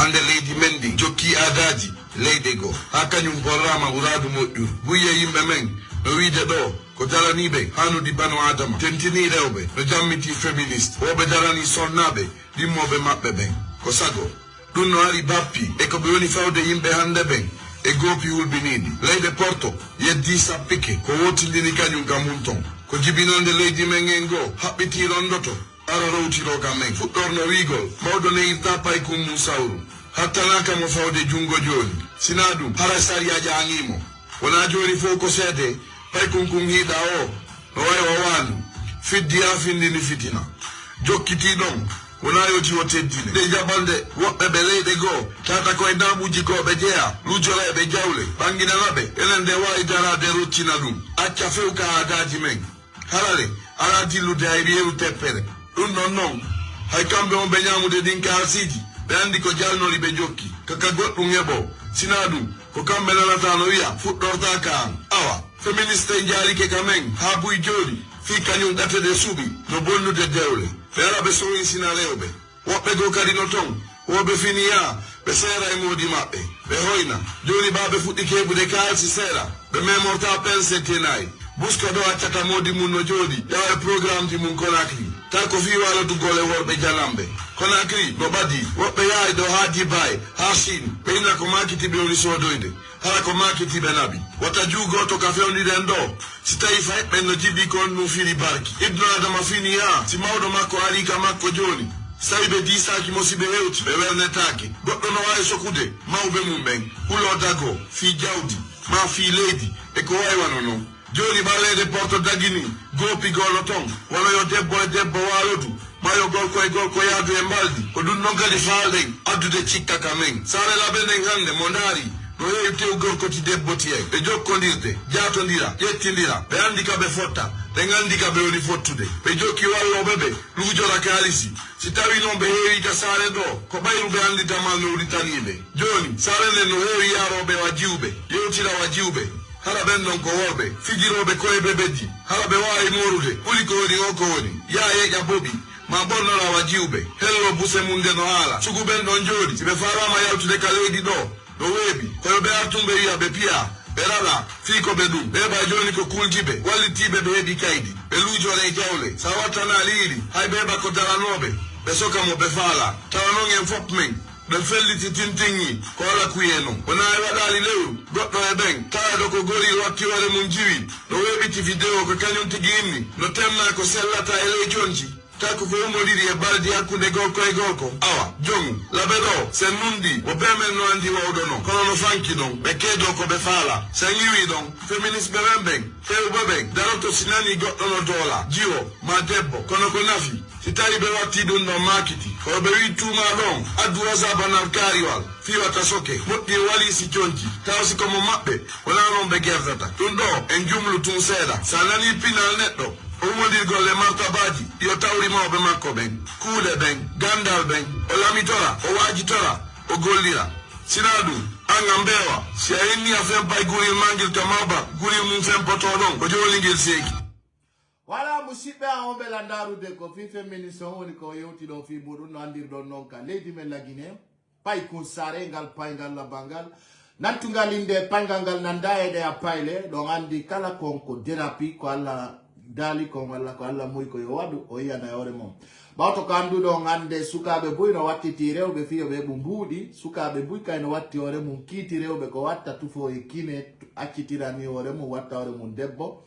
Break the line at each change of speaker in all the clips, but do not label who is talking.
hande leydi mendi jokki adaji leyde go ha kañum borrama uradu moƴƴu buye yimɓe men no wiide ɗo ko daraniɓe hanude banu adama tentini rewɓe no jammiti féministe woɓe darani sonnaɓe ɗimmoɓe maɓɓe ɓen ko sago ɗum no ari bappi e ko ɓe woni fawde yimɓe hande ɓen e goopi hulɓiniɗi leyɗe porto yeddi sappike ko wotidini kañum kam mum ton ko jibinande leydi men en goo haɓɓiti rondoto ara rowtiro kam men fuɗɗorno wiigol mawɗo neyirta paykum mum sawru hattanaka mo fawde jungo joni sina ɗum hara sariyaji angimo wona joni fof ko seede paykum kum hiiɗa o no way o wanu fiddi ha findini fitina jokkiti ɗon wona yoti o teddine nde jaɓalde woɓɓe ɓe leyɗe goo tata koye namuji ko ɓe jeeya lujoreɓe jawle ɓanginanaɓe enen nde wawi darade roccina ɗum acca fewka adaji men harare ala dillude hay riyeru teppere ɗum ɗon noon hay kamɓe on ɓe ñamude ɗin kaasiji ɓe andi ko jalnori ɓe jokki kaka goɗɗum heɓo sina ɗum ko kamɓe nanata no wiya fuɗɗorta ka an awa féministe e jarike ka men ha buy jooɗi fi kañum ɗatede suuɓi no bonnude dewle ɓe ara ɓe sowi sina rewɓe woɓɓe goo kadi no ton woɓe finiya ɓe seera e moodi maɓɓe ɓe hoyna joni ɓaɓe fuɗɗi keɓude kaalsi seeɗa ɓe memorta pense tenayi buska ɗo accata moodi mum no jooɗi yawa e programme ji mum Conakry ta ko fi walodugol e worɓe jalamɓe Conakry no ɓadi woɓɓe yahay ɗo ha Dubai ha Chine ɓe ina ko makitiɓe woni sodoyde hara ko makitiɓe naɓi wata juugoto ka fewniɗen ɗo si tawi fayɓɓen no jiɓi kon num firi barki ibnu adama fini ha si mawɗo makko ari ka makko joni so tawi ɓe disaki mosiɓe hewti ɓe wernetaki goɗɗo no wawi sokude mawɓe mum ɓen hulo dago fi jawdi ma fi leydi e ko waywano noon joni ɓarlede porto dagini goopi golo ton wona yo debbo e debbo walodu mayo gorko e gorko yaadu e mbaldi ko ɗum noon kadi faalɗen addude cikka ka men saare laɓe nden hande mo ndaari no heewi tew gorkoti debboti en ɓe jokkodirde jatodira ƴettidira ɓe andi ka ɓe fotta ɓe gandi ka ɓe woni fottude ɓe jokki walloɓe ɓe luujora kaalisi si tawi noon ɓe heewi ka saare ɗo ko ɓayruɓe anditamal no wuritaniɓe joni saare nden no heewi yaroɓe wa jiwɓe yewtira wa jiwɓe hara ɓen ɗon ko worɓe fijiroɓe koye bebeji hara ɓe wawi morude ɓuli ko woni o ko woni ya yeƴa boɓi ma ɓornorawa jiwɓe hello buse mum nde no haala suguɓen ɗon jooɗi si ɓe farama yaltude ka leydi ɗo no weeɓi koyo ɓe artumɓe wiya ɓe piya ɓe raɗa fii ko ɓe ɗum ɓeɓa joni ko kuljiɓe wallitiɓe ɓe heeɓi kaydi ɓe luujore jawle sa wattana liiri hay ɓeɓa ko daranoɓe ɓe soka mo ɓe faala tawa noon en fop men ɓe felliti tintinñi ko ala kuye noon wona e waɗali lewru goɗɗo e ɓen tawaɗo ko gori watti hoore mum jiwi no weɓiti vidéo ko kañum tigi inni no temna ko sellata e ley jonci tako ko ummoɗiɗi e baldi hakkude gorko e gorko awa jomu laɓe ɗo sen nundi wo ɓemen no andi wawɗo noon kono no fanki ɗon ɓe keedo ko ɓe faala sen yiwi ɗon féministe ɓe ɓen ɓen fewɓe ɓen daroto si nani goɗɗo no doola jiwo ma debbo kono ko nafi si tawi ɓe watti ɗum ɗon makiti kono ɓe wi tuma ɗon addu wasabanal kaariwal fiwata soke moƴƴi wali si conci taw si komo maɓɓe wona noon ɓe gerdata ɗum ɗo en jumlu tun seeɗa sa nani pinal neɗɗo o umodirgol e martabaji yo tawri mawɓe makko ɓen kuuɗe ɓen gandal ɓen o lamitora o waajitora o gollira sina ɗum an a mbeewa si a inni a fempay guril mangil to mawba guril mum fempoto ɗon ko jolingel seeki
wala musidɓe an on ɓela ndarude ko fi féministe on woni ko yewtiɗo fi muɗum no andirɗon noon ka leydi men lagine pay kun sare ngal paygal labangal nantugal inde paygal ngal nanda e ɗe a payle ɗon andi kala kon ko dérapi ko allah daali kon walla ko allah muy ko yo waɗu o yiyana hoore mum ɓawto ko annduɗon hannde sukaɓe buy no wattiti rewɓe fiyoɓe ɓe mbuuɗi sukaɓe buy kayno watti hoore mum kiiti rewɓe ko watta tufo e kine accitirani hoore mum watta hoore mum debbo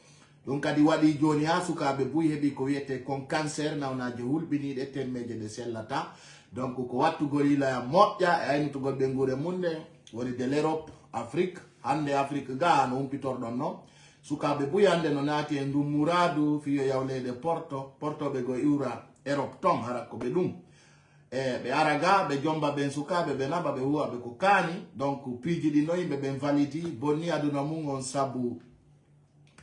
ɗum kadi waɗi joni ha sukaɓe buy heeɓi ko wiyete kon cancer nawnaje hulɓiniɗe temmeje ɗe sellata donc ko wattugol ilaya moƴƴa e aynutugol ɓe guure munde woni de l'Europe Afrique hannde Afrique ga no humpitorɗon noon sukaɓe buy hannde no naati e ndummuradu fiyo yawlede portoɓe go iwra Europe ton hara ko ɓe ɗum e ɓe ara ga ɓe jomba ɓen sukaɓe ɓe naɓa ɓe huwa ɓe ko kaani donc piiji ɗi no yimɓe ɓen validi bonni aduna mum on sabu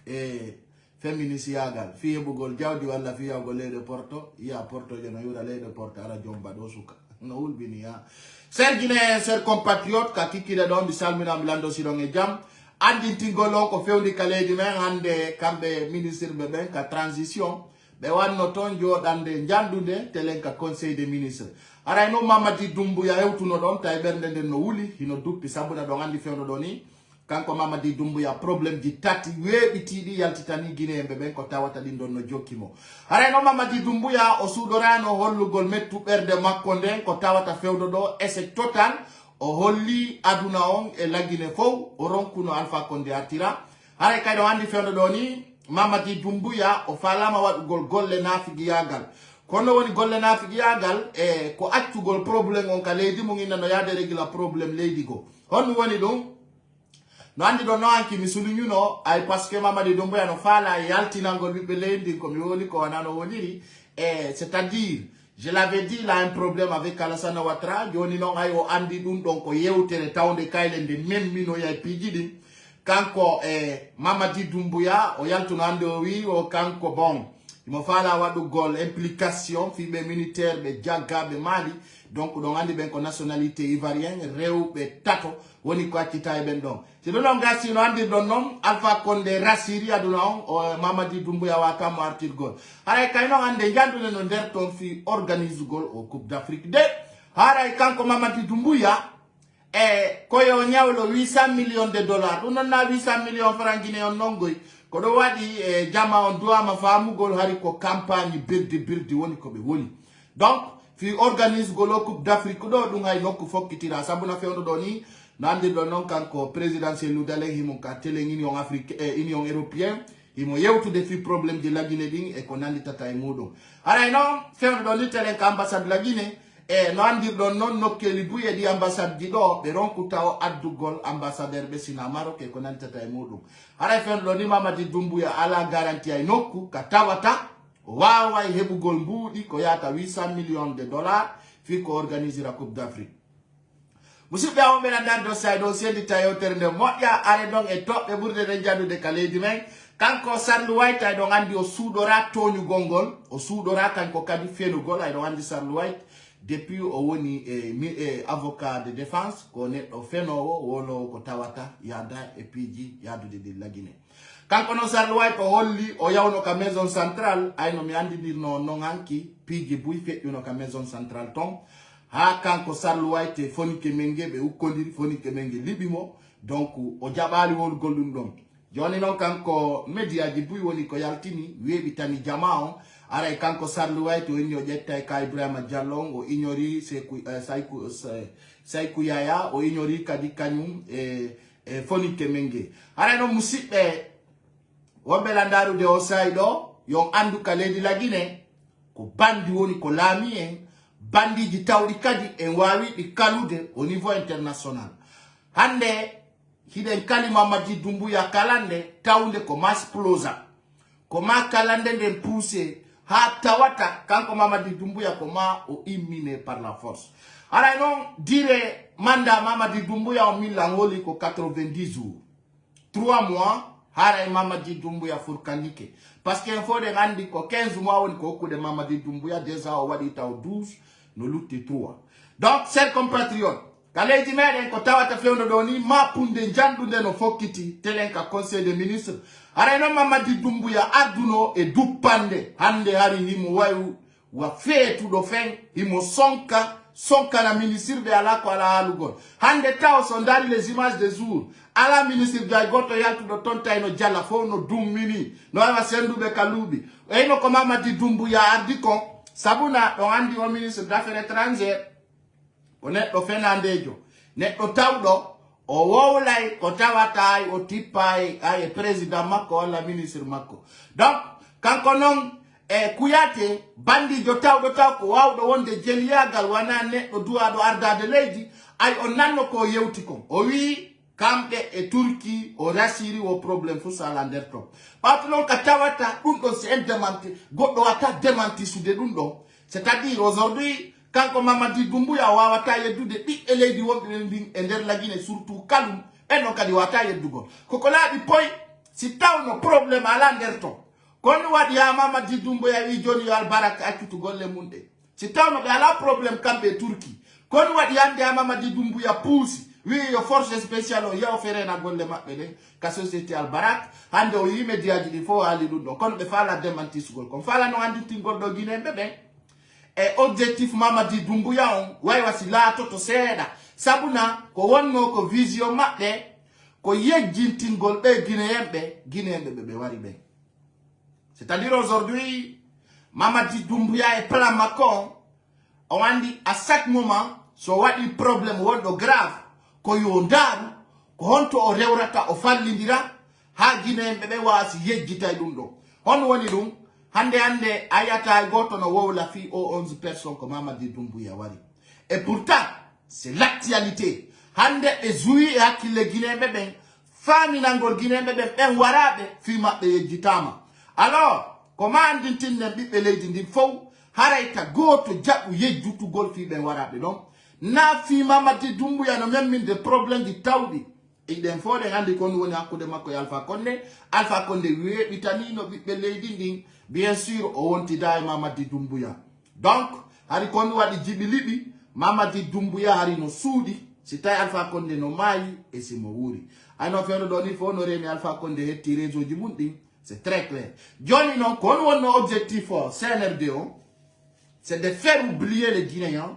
e féminiciyagal fi heɓugol jawdi walla fi yawgol leyde porto yiya portoje no iwra leyde porto ara jomba ɗo suka no hulɓini ha serguine ser compatriote ka kikkide ɗon mi salminami lando siɗon e jaam andintingol on ko fewndi ka leydi men hannde kamɓe ministre ɓe ɓen ka transition be wanno ton joɗande jandude telenka conseil des ministres aray no Mamadi Doumbouya hewtuno ɗon tawi ɓernde nden no wuli hino duppi sabuna ɗon andi fewno ɗo ni kanko Mamadi Doumbouya probléme ji tati weeɓitiɗi yaltitani guinéen ɓen ko tawata ɗin ɗon no jokkimo aray no Mamadi Doumbouya o suuɗorano hollugol mettu ɓerde makko nden ko tawata fewdo ɗo échec total o holli aduna on e laggine fof o ronkuno Alpha Condé attira haray kayɗo andi fewdo ɗo ni Mamadi Doumbouya o falama waɗugol golle nafigiyagal kono woni golle nafigiyagal e ko accugol probléme on ka leydi mum inna no yaade régula probléme leydi go honɗum woni ɗum no andi ɗon no anki mi soulignuno ay parce que Mamadi Doumbouya no faala e yaltinalgol ɓiɓɓe leydi ko mi woli ko wana no woniri e c'est à dire je l'avais dit il a un problème avec Alassane Ouattara joni noon ay o andi ɗum ɗon ko yewtere tawde kayle nde memminoya e piiji ɗin kanko Mamadi Doumbouya o yaltuno hande o wi o kanko bon imo faala waɗugol implication fiɓe militaire ɓe jaggaɓe Mali donc ɗon andi ɓen ko nationalité ivoirien rewɓe tato woni ko accita e ɓen ɗon si ɗum ɗon gasi no andirɗon noon Alpha Condé rasiri aduna on o Mamadi Doumbouya watamo artirgol haray kay noon ande jandude no nder toon fi organisugol o coupe d'Afrique de haray kanko Mamadi Doumbouya koyo ñawlo 800 millions de dollars ɗum noon na 800 millions francs guinéen non goy ko ɗo waɗi jama on duwama famugol hari ko campagne birdi woni ko ɓe woni donc fi organisugol o coupe d'Afrique ɗo ɗum hay nokku fokkitira sabuna fewno ɗo ni no andirɗon noon kanko présidentiel nudalen himo ka télé union afrique union européen himo yewtude fi probléme ji laguine ɗin e ko nanditata e muɗum haray noon fewno ɗo ni télé ka ambassade laguine no andirɗon noon nokkeli buye ɗi ambassade ji ɗo ɓe ronkuta o addugol ambassadeur ɓe sina Maroc e ko nanditata e muɗum haray fewno ɗo ni Mamadi Doumbouya ala garantie ay nokku ka tawata o wawa e heɓugol mbuuɗi ko yata 800 millions de dollars fi ko organisera coupe d'Afrique musidɓe amoɓe nandar do sayɗo sendita yewtere nde moƴƴa are ɗon e toɓɓe ɓurde ɗen jandude ka leydi men kanko Sarlou White ayɗon andi o suuɗora toñugol ngol o suuɗora kanko kadi fenugol ayɗon andi Sarlou White depuis o woni avocat de défense ko neɗɗo fenowo wolowo ko tawata yada e piiji yadude ɗi laguine kanko noon Sarlou White o holli o yawno ka maison centrale ayno mi andidirno noon hanki piiji buy feƴƴuno ka maison centrale ton ha kanko Sarlou White Fonike Mengue ɓe ukkodiri Fonike Mengue liɓimo donc o jaɓali wolgol ɗum ɗon joni noon kanko média ji buy woni ko yaltini weeɓitani jama on aray kanko Sarlou White o inni o ƴetta ka Ibrahima Diallo on o ignori Saykou Yaya o ignori kadi kañum Fonike Mengue aray noon musidɓe wonɓe landarude o sayi ɗo yon andu ka leydi laguine ko bandi woni ko laami en bandiji tawɗi kadi en wawi ɗi kalude au niveau international hande hiɗen kali Mamadi Doumbouya kalande tawde ko masplosa ko ma kalande nden poussé ha tawata kanko Mamadi Doumbouya ko ma o immine par la force aray noon dire manda Mamadi Doumbouya o millan woli ko 90 jours 3 mois haray Mamadi Doumbouya furkanike parce que faut de andi ko 15 mois woni ko hokkude Mamadi Doumbouya déjà o waɗi taw 12 no lutti 3 donc chers compatriotes ka leydi meɗen ko tawata fewno ɗo ni mappunde janɗude no fokkiti telenka conseil des ministres aray noon Mamadi Doumbouya adduno e duppande hande hari himo wayi wa feetuɗo fen himo sonkana ministre ɓe ala ko ala haalugol hande taw so dari les images des jours ala ministre jay goto yaltuɗo toon tayno jalla fof no dummini no wawa senduɓe ka luuɓi eyno ko Mamadi Doumbouya ardi kon sabuna ɗon andi o ministre d'affaires étrangères o neɗɗo fenandejo neɗɗo tawɗo o wowlay ko tawata ay o tippay ay président makko walla ministre makko donc kanko noon kuyate bandijo tawɗo taw ko wawɗo wonde jeliyagal wana neɗɗo duwaɗo ardade leydi ay o nanno ko yewti kon o wi kamɓe e Turquie o rasiri o probléme fo sala nder ton ɓawto noon ka tawata ɗum ɗon c'est un démenti goɗɗo wata démenti sude ɗum ɗon c'est à dire aujourd'hui kanko Mamadi Doumbouya wawata yeddude ɓiɓɓe leydi wonɓe ndin e nder laguine surtout kalum en non kadi wata yeddugol koko laaɓi poy si tawno probléme ala nder ton kono waɗi ha Mamadi Doumbouya wi joni yo albaraka accutu golle mum ɗe si tawno ɓe ala probléme kamɓe e Turquie kono waɗi hande ha Mamadi Doumbouya puusi wi yo force spéciale o yaw fere na golle mabbe de ka société al barak hande o yime diaji di fo ali dum do kono be fala démentis gol kon fala no andi tingol do guiné bebe e objectif Mamadi Doumbouya on way wasila to seeda sabuna ko wonno ko vision mabbe ko yejjintingol be guinéen be wari be. C'est-à-dire aujourd'hui Mamadi Doumbouya et plan Macron on andi à chaque moment so wadi problème wondo grave ko yondaru ko honto o rewrata o fallindira ha guinéen be wasi yejjita dum do hon woni dum hande ayata goto no wowla fi o 11 personnes ko Mamadi Doumbouya wari. Et pourtant c'est l'actualité hande be zoui e hakile guinéen be fami nangol guinéen be ben warabe fi mabbe yejjitama. Alors comment andintinne bibbe leydi ndin fow harayta goto jabbu yejjutu gol fi ben warabe donc na fi Mamadi Doumbouya no même de problème di tawdi e den fode hande kon woni hakkude makko e Alpha Condé wi bitani no bibbe leydi ndin bien sûr o wonti dai Mamadi Doumbouya. Donc hari kon wadi jibilibi Mamadi Doumbouya hari no suudi si tay Alpha Condé no mayi e si mo wuri ano fero do ni fo no remi Alpha Condé hetti réseau ji mundi c'est très clair. Johnny non kon wonno objectif o CNRD c'est de faire oublier les Guinéens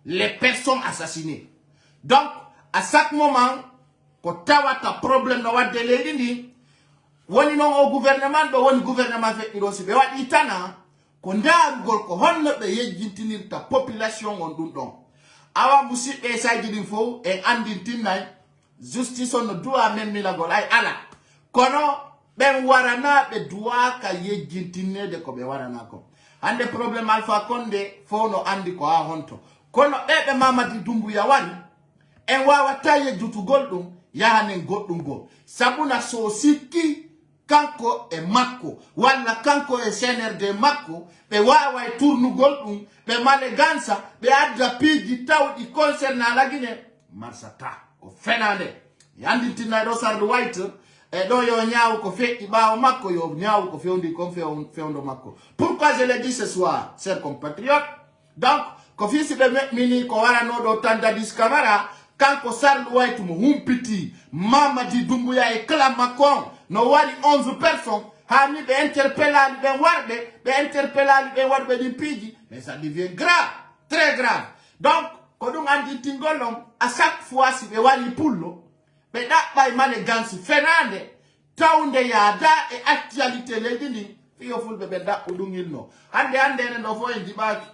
les personnes assassinées. Donc à chaque moment ko tawata problème no wadde leydi ndi woni non au gouvernement do woni gouvernement fe irosi be wadi tana ko ndarugol ko honno be yejjintinirta population on dum don awa musibbe saji din fo e andintinay justice on doa men milagol ay ala kono ben warana be doa ka yejjintinede ko be warana ko hande problème Alpha Condé fo no andi ko ha honto kono be Mamadi Doumbouya wari en wawata yejjutugol dum yahanen goddum go sabuna so sikki kanko e makko walla kanko e CNRD makko be wawa e tournugol dum be maleganza be adda piji tawdi concernant la Guinée marsata ko fenande yandintina do sardo white e do yo nyaaw ko fe ibaaw makko yo nyaaw ko fewndi kon fewndo makko. Pourquoi je le dis ce soir chers compatriotes? Donc ko fisi be mini ko warano do tanda discamara kanko sardo white mo humpiti Mamadi Doumbouya e kala Macron no wari 11 personnes hani be interpellali be warbe di piji mais ça devient grave, très grave. Donc ko dum andi tingolom à chaque fois si be wari pullo be da bay malegansi fenande tawnde yaada e actualité leydi ndi fiyo fulbe be da udungilno hande no fo en dibaki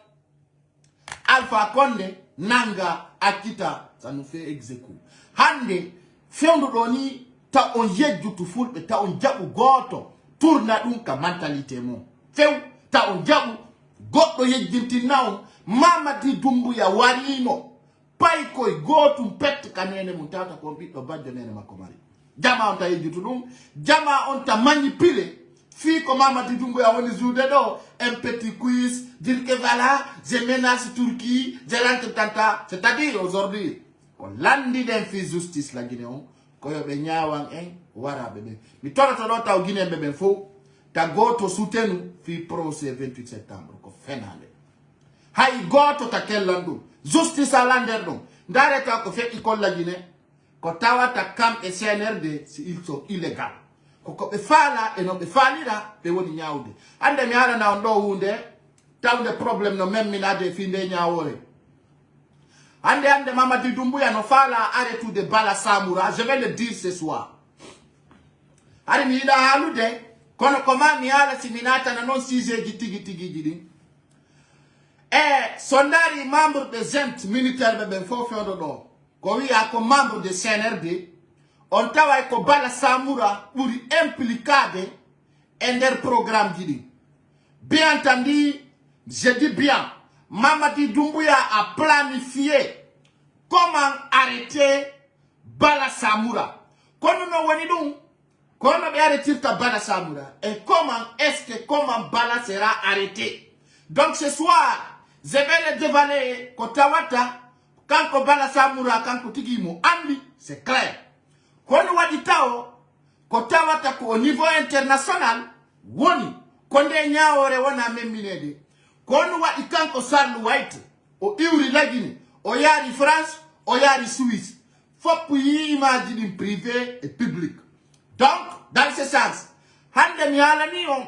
Alpha Condé nanga akita ça nous fait exécuter hande fewndo do ni ta on yejjutu fulbe ta on jabu goto tourna dum ka mentalité mo few ta on jabu goddo yejjintinnaw Mamadi Doumbouya warino pay koy gotum pet kanene mun tata ko biddo badde nene makko mari jama on ta yejjutu dum jama on ta manipuler fi ko Mamadi Doumbouya woni joude do un petit quiz dire que voilà je menace Turquie je rentre tanta c'est-à-dire aujourd'hui on landi den fi justice la Guinée ko yo be nyaawan en warabe be mi torata do taw Guinée be ben fo ta goto soutenu fi procès 28 septembre ko fenande hay goto ta kellandu justice alander dum ndareta ko fe ikol la Guinée ko tawata kam e CNRD si ils sont illégal ko be fala e no be falira be woni nyaawde ande mi ala na ndo hunde tawde problème no même minade fi nde nyaawore ande Mamadi Doumbouya no fala arrêt de Bala Samoura, je vais le dire ce soir. Ari mi ida halude kono koma mi ala siminata na non sise giti. Sondari membre de ZEMT militaire be fo fiondo do. Ko wi ako membre de CNRD on tawa ko Bala Samoura pour implicade ender programme gidi. Bien entendu, je dis bien Mamadi Doumbouya a planifié comment arrêter Bala Samoura. Kono no woni dum, kono be arrêter Bala Samoura et comment Bala sera arrêté. Donc ce soir, je vais le dévaler kotawata kanko Bala Samoura kanko tigimo andi, c'est clair. Kono wadi tao kotawata ko au niveau international woni konde nyaore wona memminede. Kono wa ikanko sarlu white o iuri la Guinée o yari France o yari Suisse faut pour y imaginer privé et public. Donc, dans ce sens, hande mi alani on,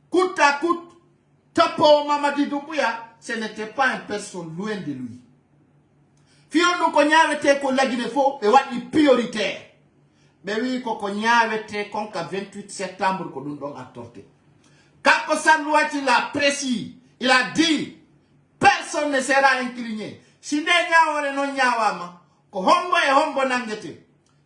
coûte à coûte, tapo Mamadi Doumbouya, ce n'était pas une personne loin de lui. Fion nous konyavete ko lagine fo, et wat prioritaire. Mais oui, ko konyavete konka 28 septembre ko nous donc attorté. Quand Salouati l'a précis, il a dit, personne ne sera incliné. Si ne nyawale non nyawama, ko hombo et hombo nangete.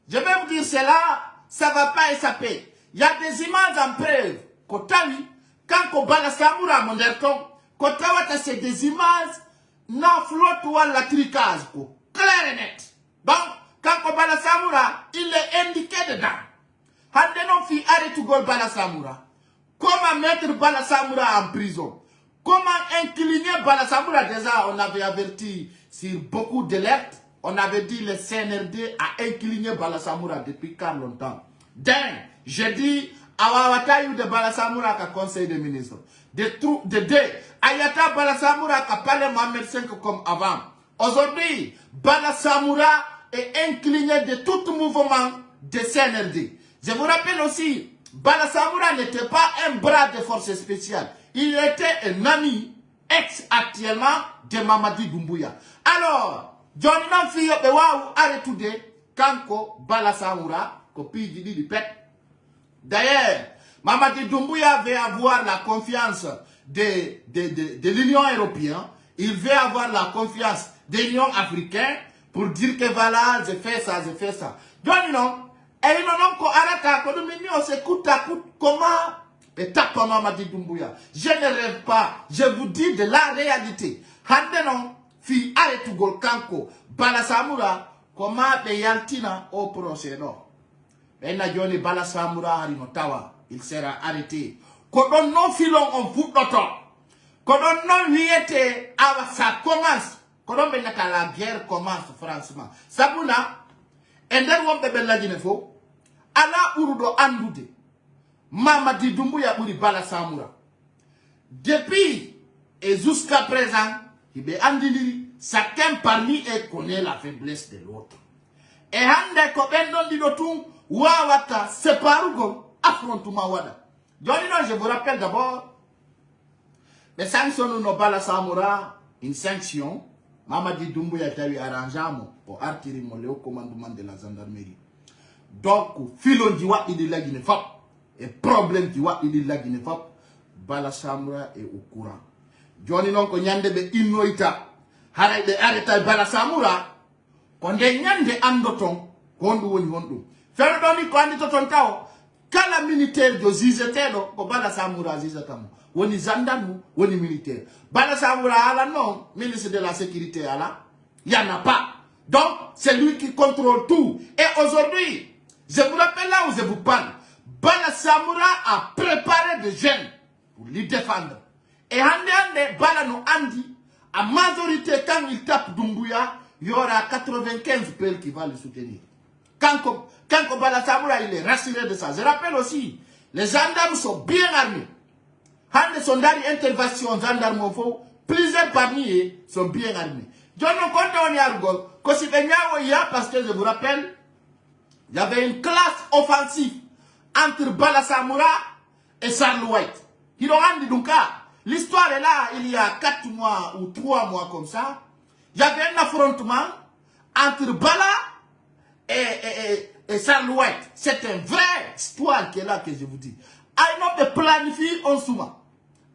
Je vais vous dire cela, ça va pas échapper. Il y a des images en preuve. Kotawi, quand ko bala samura monderton, kotawata c'est des images, non flotte ou la tricage, ko. Clair et net. Donc, quand ko bala samura, il est indiqué dedans. Hande non fi arrête to go bala samura. Comment mettre Bala Samoura en prison? Comment incliner Bala Samoura? Déjà, on avait averti sur beaucoup d'alertes. On avait dit le CNRD a incliné Bala Samoura depuis quand longtemps. D'un, j'ai dit, Awawatayu de Bala Samoura qu'à conseil des ministres. De deux, Ayata Bala Samoura qu'à parlé Mohamed V comme avant. Aujourd'hui, Bala Samoura est incliné de tout mouvement de CNRD. Je vous rappelle aussi, Bala Samoura n'était pas un bras de forces spéciales. Il était un ami, ex-actuellement, de Mamadi Doumbouya. Alors, Johnny Nanfiyo Bewaou arrêté Kanko Bala Samoura, copie du pet. D'ailleurs, Mamadi Doumbouya veut avoir la confiance de l'Union européenne. Il veut avoir la confiance de l'Union africaine pour dire que voilà, je fais ça, je fais ça. Johnny non. Et il n'en a encore arrêté, quand nous se coûte à coûte, comment? Et tape Mamadi Doumbouya. Je ne rêve pas, je vous dis de la réalité. Handenon, fi arrête gol kanko, Bala Samoura, comment de Yaltina au procès non. Mais na Johnny Bala Samoura harino tawa, il sera arrêté. Quand on non filon on fout notre. Quand on non viete, ça commence. Quand on venait à la guerre commence, franchement. Sabouna, ender won bebe lagine fo ala urudo andude Mamadi Doumbouya buri Bala Samoura depuis et jusqu'à présent il be andili chacun parmi eux connaît la faiblesse de l'autre et hande ko bendon di dotum wawata separugo affrontement wada joni non je vous rappelle d'abord les sanctions no Bala Samoura une sanction Mamadi Doumbouya tawi arrangeamo o artiri mo le commandement de la gendarmerie. Donc, filon di wa idi la Guinée fap et problème di wa idi la Guinée fap Bala Samoura est au courant. Joni non ko nyande be innoita haray de arrêta Bala Samoura ko de nyande andoton ko ndu woni hondu. Fero doni ko andi toton taw kala militaire do zizetelo ko Bala Samoura zizetamo. Woni gendarme, woni militaire. Bala Samoura ala non, ministre de la sécurité ala, il n'y en a pas. Donc, c'est lui qui contrôle tout. Et aujourd'hui, je vous rappelle là où je vous parle, Bala Samoura a préparé des jeunes pour lui défendre. Et hande Bala no andi, à majorité quand il tape Doumbouya, il y aura 95 PL qui va le soutenir. Quand Bala Samoura il est rassuré de ça. Je rappelle aussi, les gendarmes sont bien armés. Hande son dernière intervention gendarme faux, plusieurs parmi eux sont bien armés. Je ne compte on y a parce que je vous rappelle, il y avait une classe offensive entre Bala Samoura et Charles White. Ils ont rendu donc l'histoire est là, il y a 4 mois ou 3 mois comme ça. Il y avait un affrontement entre Bala et Charles White. C'est une vraie histoire qui est là que je vous dis. I know de planifier en souma.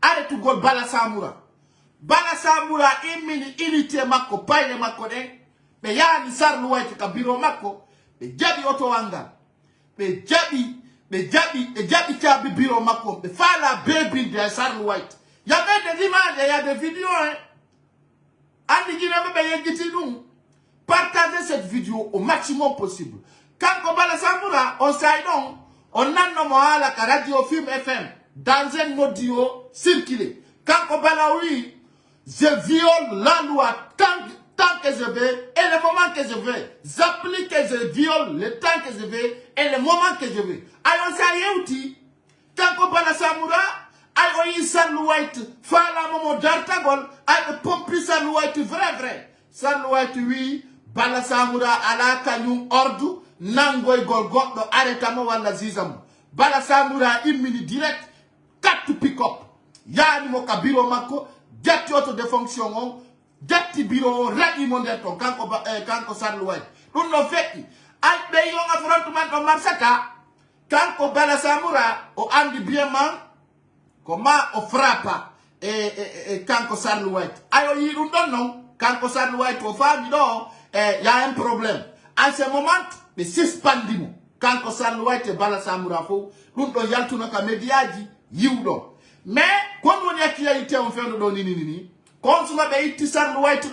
Arrête to go Bala Samoura. Bala Samoura imini inite mako paile mako de. Be yani Charles White ka biro mako. Be jabi oto wanga. Be jabi chabi biro mako. Be fala baby de Charles White. Il y avait des images, il y a des vidéos. Andi Guinée be yegiti nous. Partagez cette vidéo au maximum possible. Quand Bala Samoura, on s'aide donc. On a nommé la radio film FM dans un audio circulé. Quand on parle oui, je viole la loi tant que je veux et le moment que je veux. J'applique que je viole le temps que je veux et le moment que je veux. Alors ça y est outil. Quand on parle Samoura, alors il Charles White, fala momo d'artagol, alors pompi Charles White vrai. Charles White oui, Bala Samura ala kanyum ordu nangoy gol goddo arrêtamo wala zizam. Bala Samura immini direct cut to pick up. Yani mo ka bureau makko jetti auto de fonction on jetti bureau radi mo nder ton kanko Sarluway dum no fekki ay be yo affrontement on marsaka kanko Bala Samura o andi bien man comment o frappa kanko Sarluway ayo yi dum don non kanko Sarluway to fami do y a un problème en ce moment be suspendimo kanko Sarluway te Bala Samura fo dum do yaltuno ka mediaji yiwdo mais quand on a qui a été en fin de donner quand on a été Sarluway to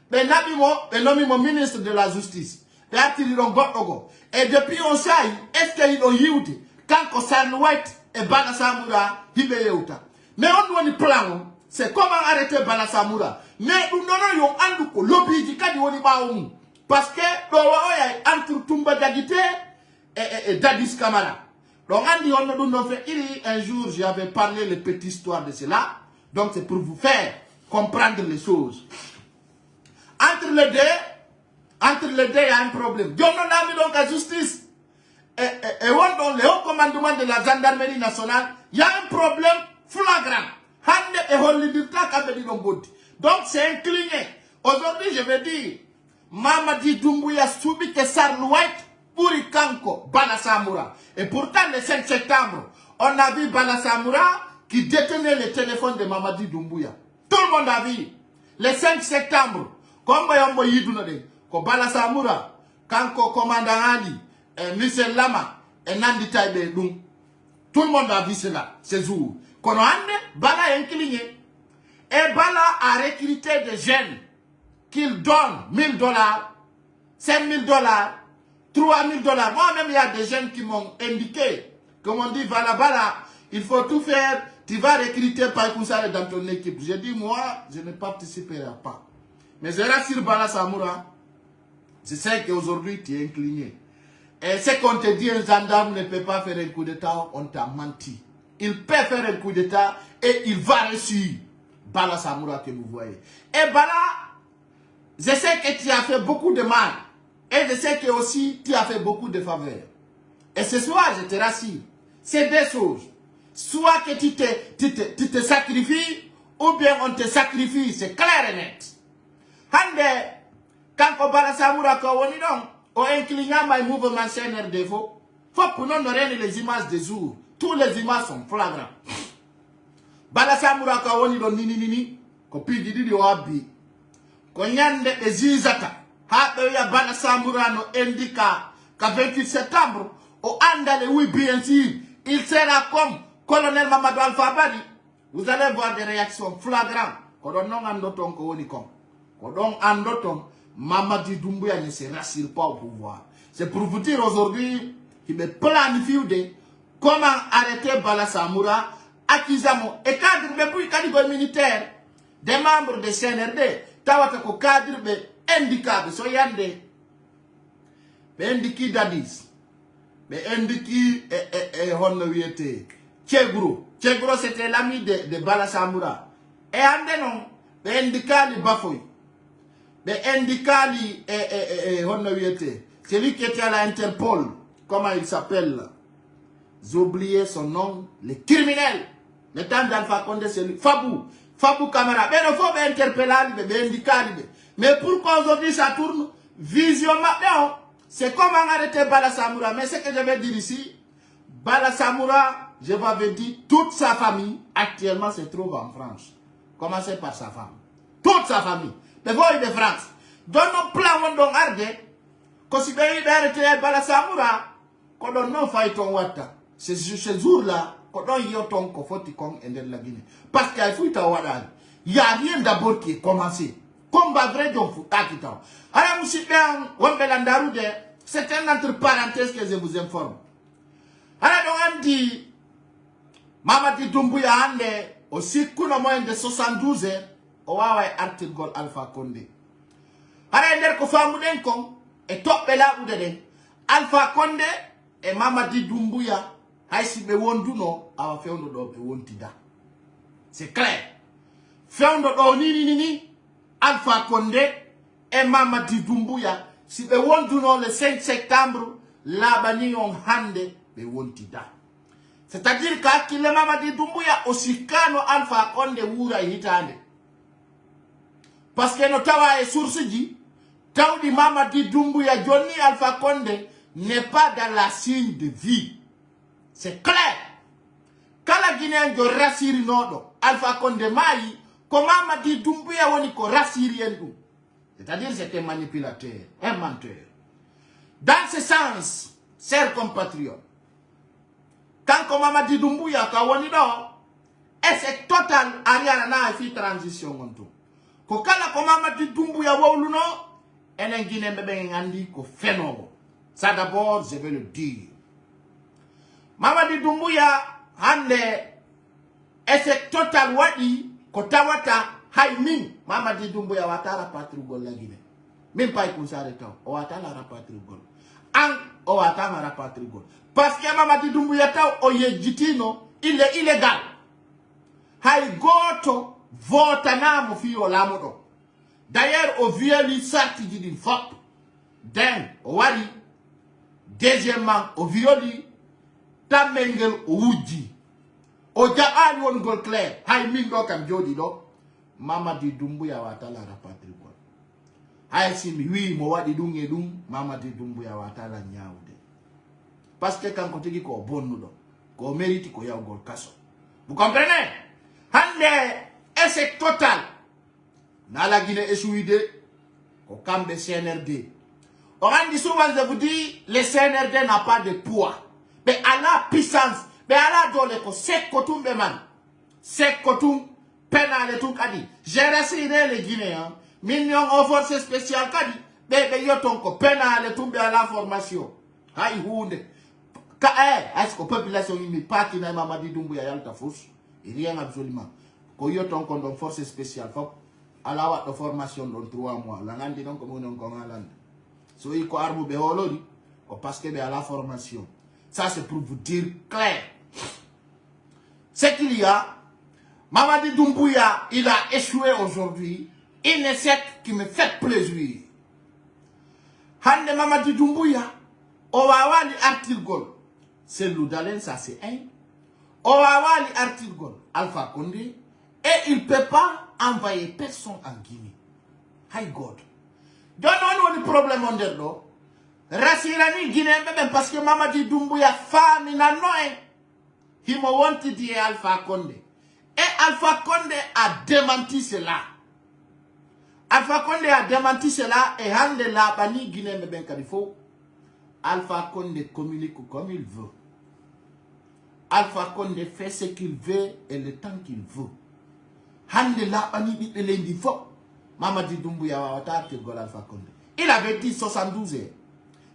be nabimo be nomimo ministre de la justice be atiri don goddogo et depuis on sait est-ce qu'il don yiwde kanko Sarluway et Bala Samura hibe yewta mais on woni plan c'est comment arrêter Bala Samura mais dum non yo andu ko lobby ji kadi woni baawum parce que do waoya entre Tumba Dagité et Dadis Camara. Donc, un jour, j'avais parlé les petites histoires de cela. Donc, c'est pour vous faire comprendre les choses. Entre les deux, il y a un problème. Dieu n'a mis donc la justice. Et dans le haut commandement de la gendarmerie nationale, il y a un problème flagrant. Donc, c'est incliné. Aujourd'hui, je vais dire, Mamadi Doumbouya Soubi que Sarluway pour Kanko Bala Samura. Et pourtant, le 5 septembre, on a vu Bala Samura qui détenait le téléphone de Mamadi Doumbouya. Tout le monde a vu. Le 5 septembre, comme Bayambo Yidunade, ko Bala Samura, Kanko commandant Ali, et Michel Lama, et Nandi Taïbe Dum. Tout le monde a vu cela, ces jours. Qu'on a Bala est incliné. Et Bala a recruté des jeunes qu'il donne $1000, $5000, $3000. Moi-même, il y a des jeunes qui m'ont indiqué, comme on dit, Bala, il faut tout faire, tu vas recruter Païkoussare dans ton équipe. J'ai dit, moi, je ne participerai pas. Mais je rassure Bala Samura, je sais qu'aujourd'hui, tu es incliné. Et ce qu'on te dit, un gendarme ne peut pas faire un coup d'État, on t'a menti. Il peut faire un coup d'État et il va réussir. Bala Samura que vous voyez. Et Bala, je sais que tu as fait beaucoup de mal. Et je sais que aussi tu as fait beaucoup de faveurs. Et ce soir, je te rassure, c'est deux choses. Soit que tu te sacrifies, ou bien on te sacrifie, c'est clair et net. Hande, quand Bala Samura kawoni non, au inclinant my mouvement CNRD, faut pour nous donner les images des jours. Tous les images sont flagrants. Bala Samura kawoni don nini, ko pidi di wabi. Ko nyande e zizata. Hape ya Bala Samura no indica qu'à 28 septembre, au Andale, oui, bien sûr, il sera comme colonel Mamadou Alpha Bari. Vous allez voir des réactions flagrantes. Kodon andoton ko woni kom. Kodon andoton, Mamadi Doumbouya ne se rassure pas au pouvoir. C'est pour vous dire aujourd'hui qu'il me planifie de comment arrêter Bala Samura, Akizamo, et cadre, mais puis cadre militaire, des membres de CNRD, Tawata ko cadre, indicable, so yande, be indiki Dadis, be indiki Honnowiete, Tchegro c'était l'ami de Bala Samura, et ande non, be indikali Bafoy, be indikali Honnowiete, celui qui était à l'Interpol, comment il s'appelle, j'ai oublié son nom, le criminel, le temps d'Alpha Condé, c'est lui, Fabou Camara, mais il faut interpeller, be indikali, mais pourquoi aujourd'hui ça tourne vision maintenant? C'est comment arrêter Bala Samura. Mais ce que je vais dire ici, Bala Samura, je vais dire, toute sa famille actuellement se trouve en France. Commencez par sa femme. Toute sa famille. Les voix de France. Dans nos plans, on doit arrêter. Considérez d'arrêter Bala Samura. Qu'on donne non faille ton wata. Ce jour-là, qu'on donne yoton qu'on faut et de la Guinée. Parce qu'il faut il n'y a rien d'abord qui est commencé. Combat vrai donc faut taquiter. Alors monsieur Wambelandaroude, c'est un entre parenthèses que je vous informe. Alors on dit Mamadi Doumbouya ande aussi kuna moins de 72 heures au wawa article Alpha Condé. Alors nder ko famuden kon et topela udede Alpha Condé et Mamadi Doumbouya haysi be wonduno awa fewndo do be wontida. C'est clair. Fewndo do ni Alpha Condé et Mamadi Doumbouya, si be wondu non le 5 septembre, la bani on hande be wontida. C'est-à-dire qu'il le Mamadi Doumbouya aussi kano Alpha Condé wura hitande. Parce que notawa e source dit, Taoudi Mamadi Doumbouya Johnny Alpha Condé n'est pas dans la signe de vie. C'est clair. Quand la Guinée de rassiri nodo, Alpha Condé maï, comment Mamadi Doumbouya woni ko rassiri endou. C'est-à-dire c'est un manipulateur, un menteur. Dans ce sens, chers compatriotes, quand Mamadi Doumbouya ka woni do, et c'est total arrière na fi transition monto. Ko kala ko Mamadi Doumbouya woluno, enen Guinée bebe ngandi ko fenobo. Ça d'abord, je vais le dire. Mamadi Doumbouya hande, et c'est total wadi ko tawata Haïmin, Mamadi Doumbouya watara patrugol la Guinée. Même pas pour s'arrêter. O watala rapatrugol. Ang o watama rapatrugol. Parce que Mamadi Doumbouya ta o yejitino, il est illégal. Hay goto vota namu fi o lamodo. D'ailleurs, au violi sarti d'une fop. Den, o wali. Deuxièmement, au violi, ta mengel o uji. O jaani won gol clair. Haïmin do kam jodi do. Mamadi Doumbouya watala rapatrugol. Haïsimi, oui, mo wadi dunge dung, Mamadi Doumbouya watala nyaude. Parce que quand on dit qu'on est bon, qu'on mérite qu'on y a un gol kasso. Vous comprenez? Hande, et c'est total. Dans la Guinée échouide, au camp de CNRD. On dit souvent, je vous dis, le CNRD n'a pas de poids. Mais à la puissance, mais à la dole, c'est kotum beman. C'est kotum. Pénal et tout kadi. J'ai rassuré les Guinéens. Millions en force spéciale kadi. Bébé yotonko. Pénal et tout bien la formation. Aïe hounde. Est-ce que la population n'est pas qui n'a Mamadi Doumbouya yalta fous? Rien absolument. Ko yotonko dans force spéciale. Faut à la de formation dans 3 mois. L'angandi non comme on en Congalande. So il ko arbu be holori. Parce que à la formation. Ça c'est pour vous dire clair. C'est qu'il y a Mamadi Doumbouya, il a échoué aujourd'hui. Une échec qui me fait plaisir. Hande Mamadi Doumbouya, Owawali Artilgol. C'est Loudalen, ça c'est un. Owawali Artilgol, Alpha Condé. Et il ne peut pas envoyer personne en Guinée. Hi God. Donc on a un problème en derdo. Rasirani Guinée, même parce que Mamadi Doumbouya, femme, il n'a pas. Il m'a wanté dire Alpha Condé. Et Alpha Condé a démenti cela. Alpha Condé a démenti cela et Hande la bani Guinée me ben kadifo. Alpha Condé communique comme il veut. Alpha Condé fait ce qu'il veut et le temps qu'il veut. Hande la bani bit lendi fo. Mamadi Doumbouya wata que gol Alpha Condé. Il avait dit 72 heures.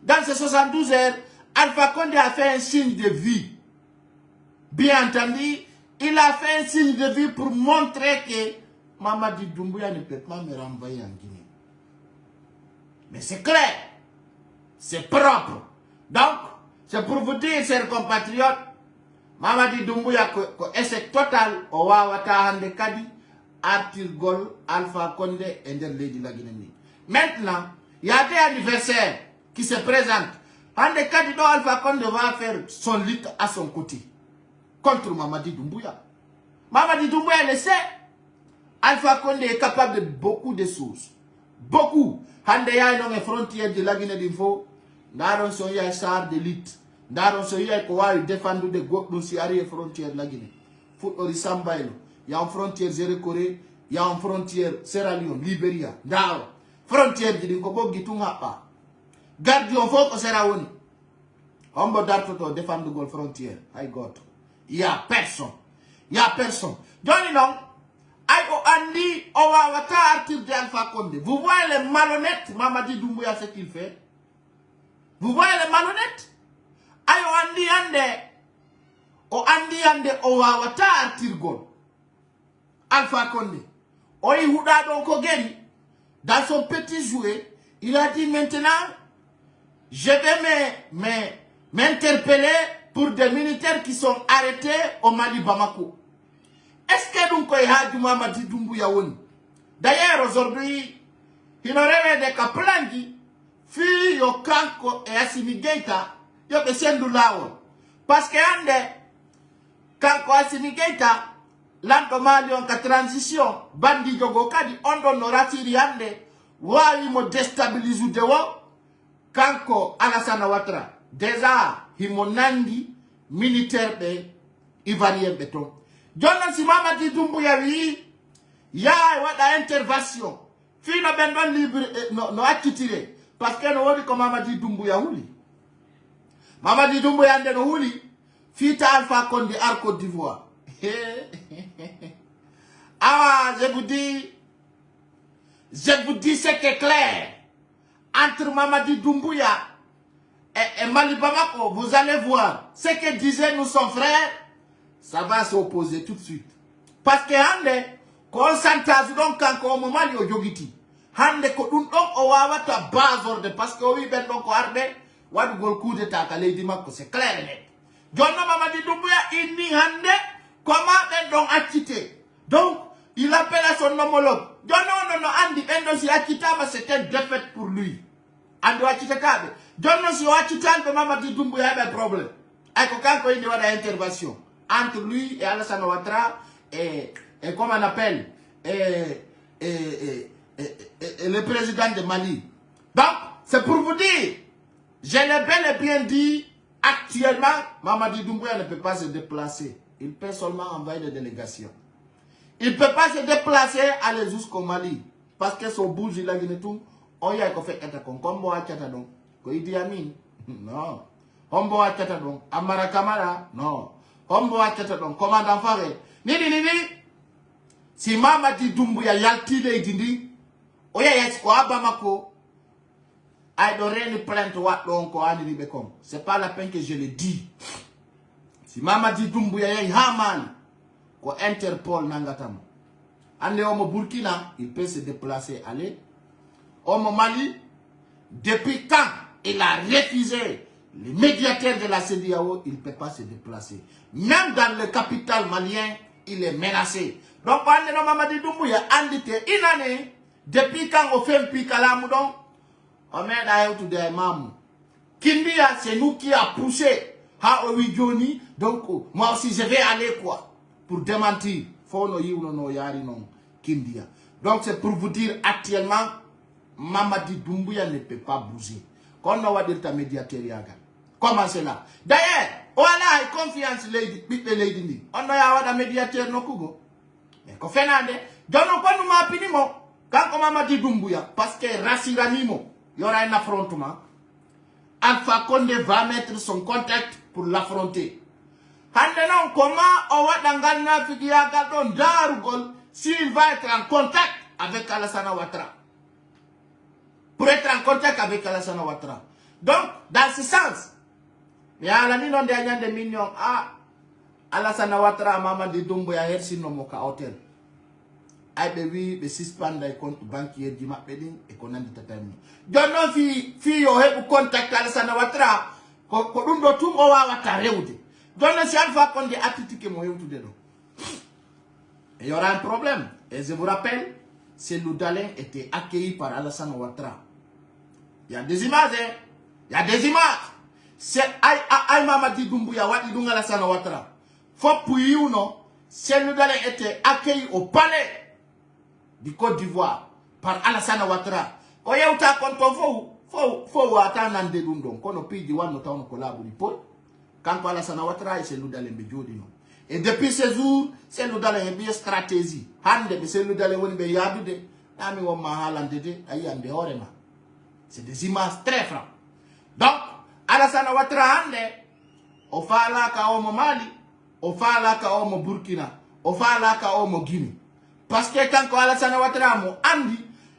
Dans ces 72 heures, Alpha Condé a fait un signe de vie. Bien entendu, il a fait un signe de vie pour montrer que Mamadi Doumbouya ne peut pas me renvoyer en Guinée. Mais c'est clair. C'est propre. Donc, c'est pour vous dire, chers compatriotes, Mamadi Doumbouya, c'est total, Owawata Hande Kadi, Artilgol, Alpha Condé et Lady la Guinée. Maintenant, il y a des anniversaires qui se présentent. Hande Kadi, dont Alpha Condé va faire son lutte à son côté. Contre Mamadi Doumbouya. Mamadi Doumbouya le sait. Alpha Condé est capable de beaucoup de choses. Beaucoup. Hande ya non les frontières de la Guinée d'Info. Naron so ya sar de lutte. Naron so ya ko wa défendre de gok no si ari frontière de la Guinée. Foot Orisambailo. Il y a une frontière Zéro Corée. Il y a une frontière Sierra Leone, Libéria. Ndao. Frontière de Dinkobo Gitunga pa. Gardion faut que sera woni. Hombo d'arto défendre de frontière. I got. Il n'y a personne. Il n'y a personne. Johnny non. Aïe Andi, Owawata Artil de Alpha Condé. Vous voyez les malhonnêtes, Mamadi Doumbouya, ce qu'il fait. Vous voyez les malhonnêtes. Aïe Andi Ande, Owawata Artil Gol. Alpha Condé. Oyi Houda donc Geri. Dans son petit jouet, il a dit maintenant, je vais m'interpeller pour des militaires qui sont arrêtés au Mali Bamako. Est-ce que nous avons Mamadi Doumbouya? D'ailleurs, aujourd'hui, Hinoreme de kaplangi, fi yo kanko e Assimi Goïta, yo be sendu lawo. Parce que ande, kanko Assimi Goïta, lanto mali on ka transition, bandi jogo kadi, ondo no ratiri ande, wali mo destabilizu dewo, kanko Alassane Ouattara. Déjà, himo nandi, militaire be, ivoirien beton. Jonna si Mamadi Doumbouya wi, ya wada intervention. Fino ben don libre no attitire parce que no wodi ko Mamadi Doumbouya huli. Mamadi Doumbouya ande no huli fita Alpha Condé ar Côte d'Ivoire. Ah, je vous dis c'est clair. Entre Mamadi Doumbouya et Mali Bamako, vous allez voir ce que disaient nous son frère, ça va s'opposer tout de suite. Parce que ande concentration donc quand au moment yo jogiti hande ko dum don o wawata bazorde parce que oui ben donc ko arde wadu gol coup d'état ka leydi makko c'est clair net jonna Mamadi Doumbouya inni hande comment ben donc accité donc il appelle à son homologue jonna no andi ben do si accitama c'était une défaite pour lui andi accité kabe jonna si accitane be Mamadi Doumbouya be problème ay ko kanko indi wada intervention entre lui et Alassane Ouattara et comment on appelle le président de Mali. Donc, c'est pour vous dire, je l'ai bel et bien dit, actuellement, Mamadi Doumbouya ne peut pas se déplacer. Il peut seulement envoyer des délégations. Il ne peut pas se déplacer, aller jusqu'au Mali. Parce que son bouge, il a gagné tout. On y a fait un comme on a fait un ko Idi Amin, non. On a fait un Amara Kamara, non. On a fait un commandant Faré. Ni. Si Mamadi Doumbouya yalti le dindi, oya yes ko abamako, ay do reni plainte wat don ko ani bekom. C'est pas la peine que je le dis. Si Mamadi Doumbouya yay haman ko Interpol nangatam. Ande omo Burkina, il peut se déplacer aller. Omo Mali, depuis quand il a refusé le médiateur de la CEDEAO, il ne peut pas se déplacer. Même dans le capital malien, il est menacé. Donc, on Mamadi Doumbouya andite inane depuis quand on fait un pic à la moudon, on met d'ailleurs tout des mamans. Kindia, c'est nous qui a poussé à Owijoni. Donc, moi aussi, je vais aller quoi pour démentir. Faut no you no yari non Kindia. Donc, c'est pour vous dire actuellement, Mamadi Doumbouya ne peut pas bouger. Quand on va dire ta médiateur yaga. Comment c'est là? D'ailleurs, voilà, confiance lady. On a un médiateur no kugo. Ko fenande jono ko numa pinimo kanko Mamadi Doumbouya parce que Rassiranimo il y aura un affrontement. Alpha Condé va mettre son contact pour l'affronter. Hande non comment on va dangal na figia gadon darugol s'il va être en contact avec Alassane Ouattara. Pour être en contact avec Alassane Ouattara. Donc dans ce sens mais à la non de millions Alassane Ouattara Mamadi Doumbouya hersi no moka hotel. Ay be wi be suspend ay compte banquier di mabbe din e ko nandi tatami. Jonno fi yo hebu contact Alassane Ouattara ko dum do tum o wawata rewde. Jonno si Alpha Condé attitike mo hewtude do. Et il y aura un problème. Et je vous rappelle, Cellou Dalein était accueilli par Alassane Ouattara. Il y a des images, hein? Il y a des images. C'est ay Mamadi Doumbouya wadi dung Alassane Ouattara. Faut pour you non, Cellou Dalein était accueilli au palais du Côte d'Ivoire par Alassane Ouattara. Ko yewta kon to fo wata nan de dum don kono piji wanno tawno ko labu di pol kanko Alassane Ouattara e Cellou Dalein be jodi non. Et depuis ce jour, Cellou Dalein e bien stratégie. Hande be Cellou Dalein woni be yadude ami won ma halande de ayande horema. C'est des images très franches. Donc Alassane Ouattara hande o fala ka o mo Mali, o fala ka o mo Burkina, o fala ka o mo Guinée. Parce que quand Alassane Ouattara mo andi,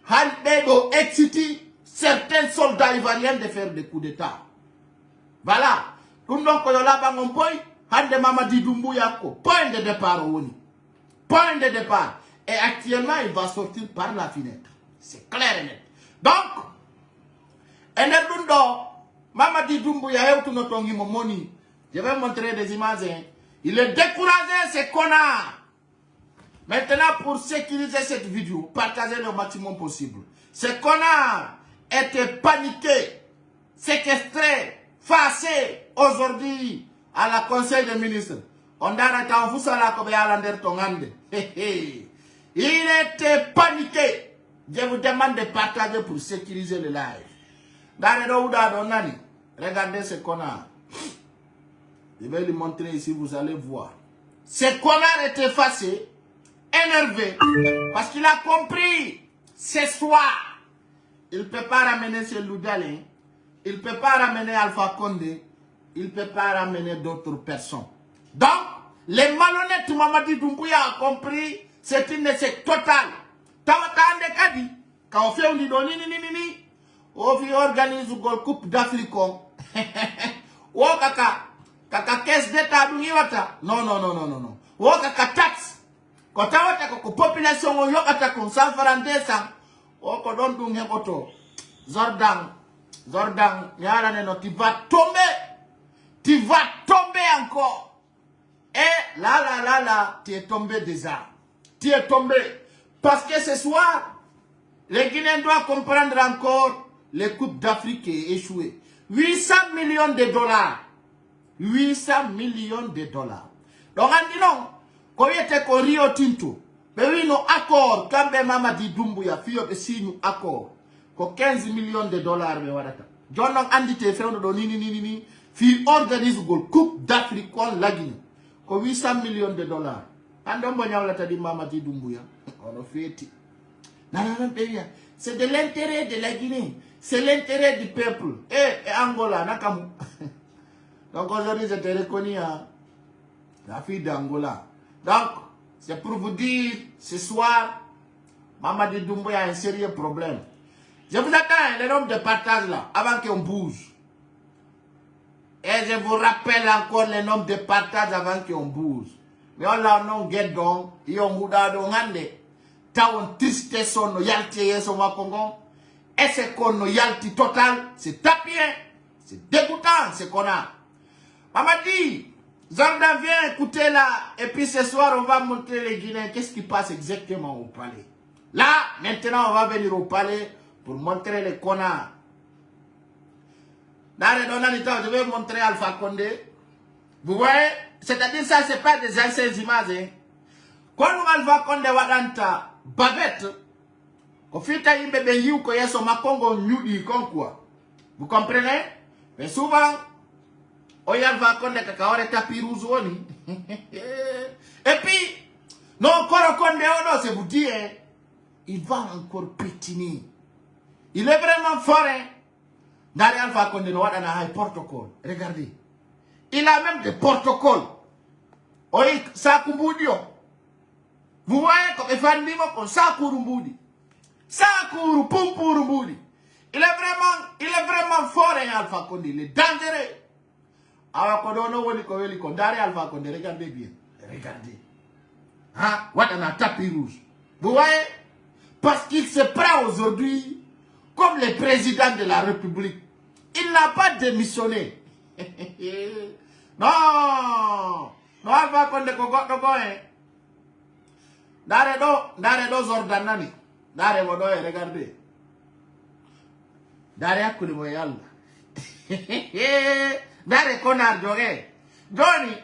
halbe do exciti certains soldats ivoiriens de faire des coups d'état. Voilà. Tout donc ko yola bangon boy, hande Mamadi Doumbouya ko point de départ woni. Point de départ. Et actuellement, il va sortir par la fenêtre. C'est clair et net. Donc, Mamadi Doumbouya hewtu no tongi mo moni. Je vais montrer des images. Il est découragé, ces connards. Maintenant, pour sécuriser cette vidéo, partagez le maximum possible. Ces connards étaient paniqués, séquestrés, fâchés aujourd'hui à la Conseil des ministres. On arrête en vous la il était paniqué. Je vous demande de partager pour sécuriser le live. Regardez ce connard. Je vais lui montrer ici, vous allez voir. Ce connard était fâché, énervé, parce qu'il a compris ce soir. Il ne peut pas ramener ce Loudalin, il ne peut pas ramener Alpha Condé, il ne peut pas ramener d'autres personnes. Donc, les malhonnêtes Mamadi Doumbouya a compris, c'est une échec totale. Tawakande Kadi, quand on fait un lidoni, on organise une coupe d'Afrique. Oh kaka caisse d'état dungiwata. Non. Oh kaka taxe. Quand tu as la population, on yokata comme 100 francs 200. Oh kodon dungekoto. Zordan, yara tu vas tomber. Tu vas tomber encore. Et là, tu es tombé déjà. Tu es tombé. Parce que ce soir, les Guinéens doivent comprendre encore les Coupes d'Afrique est échoué. 800 millions de dollars. 800 millions de dollars. Donc, on dit non. Quand il était au Rio Tinto, mais oui, nos accords, quand Mamadi Doumbouya, fille de signe accord, 15 millions de dollars, mais voilà. John Andy te fait un nini, fille organise une Coupe d'Afrique en la Guinée. 800 millions de dollars. Andom Bonya la tadi Mamadi Doumbouya. On a fait. C'est de l'intérêt de la Guinée. C'est l'intérêt du peuple. Et Angola, Nakamu. Donc aujourd'hui, j'étais reconnu la fille d'Angola. Donc, c'est pour vous dire, ce soir, Mamadi Doumbouya a un sérieux problème. Je vous attends, le nombre de partages là, avant qu'on bouge. Et je vous rappelle encore le nombre de partages avant qu'on bouge. Mais on l'a non get donc, et on mouda donc hande. Taon tristesse son no yalti yeso ma Congo. Et c'est qu'on no yalti total, c'est tapien, c'est dégoûtant ce qu'on a. Mamadi, Zordan vient écouter là, et puis ce soir on va montrer les Guinéens qu'est-ce qui passe exactement au palais. Là, maintenant on va venir au palais pour montrer les connards. Je vais montrer Alpha Condé. Vous voyez, c'est-à-dire ça, c'est pas des anciennes images. Hein. Quand nous Alpha Condé wadanta bavette, au fita yimbe benyu ko yeso makongo nyudi quoi. Vous comprenez? Mais souvent, on Alpha Condé kakaore tapiruzoni. Et puis, non, Koro Condé, c'est vous dire, hein, il va encore pétiner. Il est vraiment fort, hein. Dari Alpha Condé no wadana hay protocole. Regardez. Il a même des protocoles. Oui, ça kumbudio. Vous voyez comme il fait comme ça kurumbudi. Ça kuru pumpurumbudi. Il est vraiment fort hein, Alpha Condé. Il est dangereux. Alors kodono woli ko weli ko Dari Alpha Condé, regardez bien. Regardez. Hein, wadana tapis rouge. Vous voyez? Parce qu'il se prend aujourd'hui comme le président de la République. Il n'a pas démissionné. Non. Non, Alpha Condé Kogo, hein. Dare do Zordanani. Dare vodo, regardez. Dare akuli moyal. Dare konar joge. Johnny,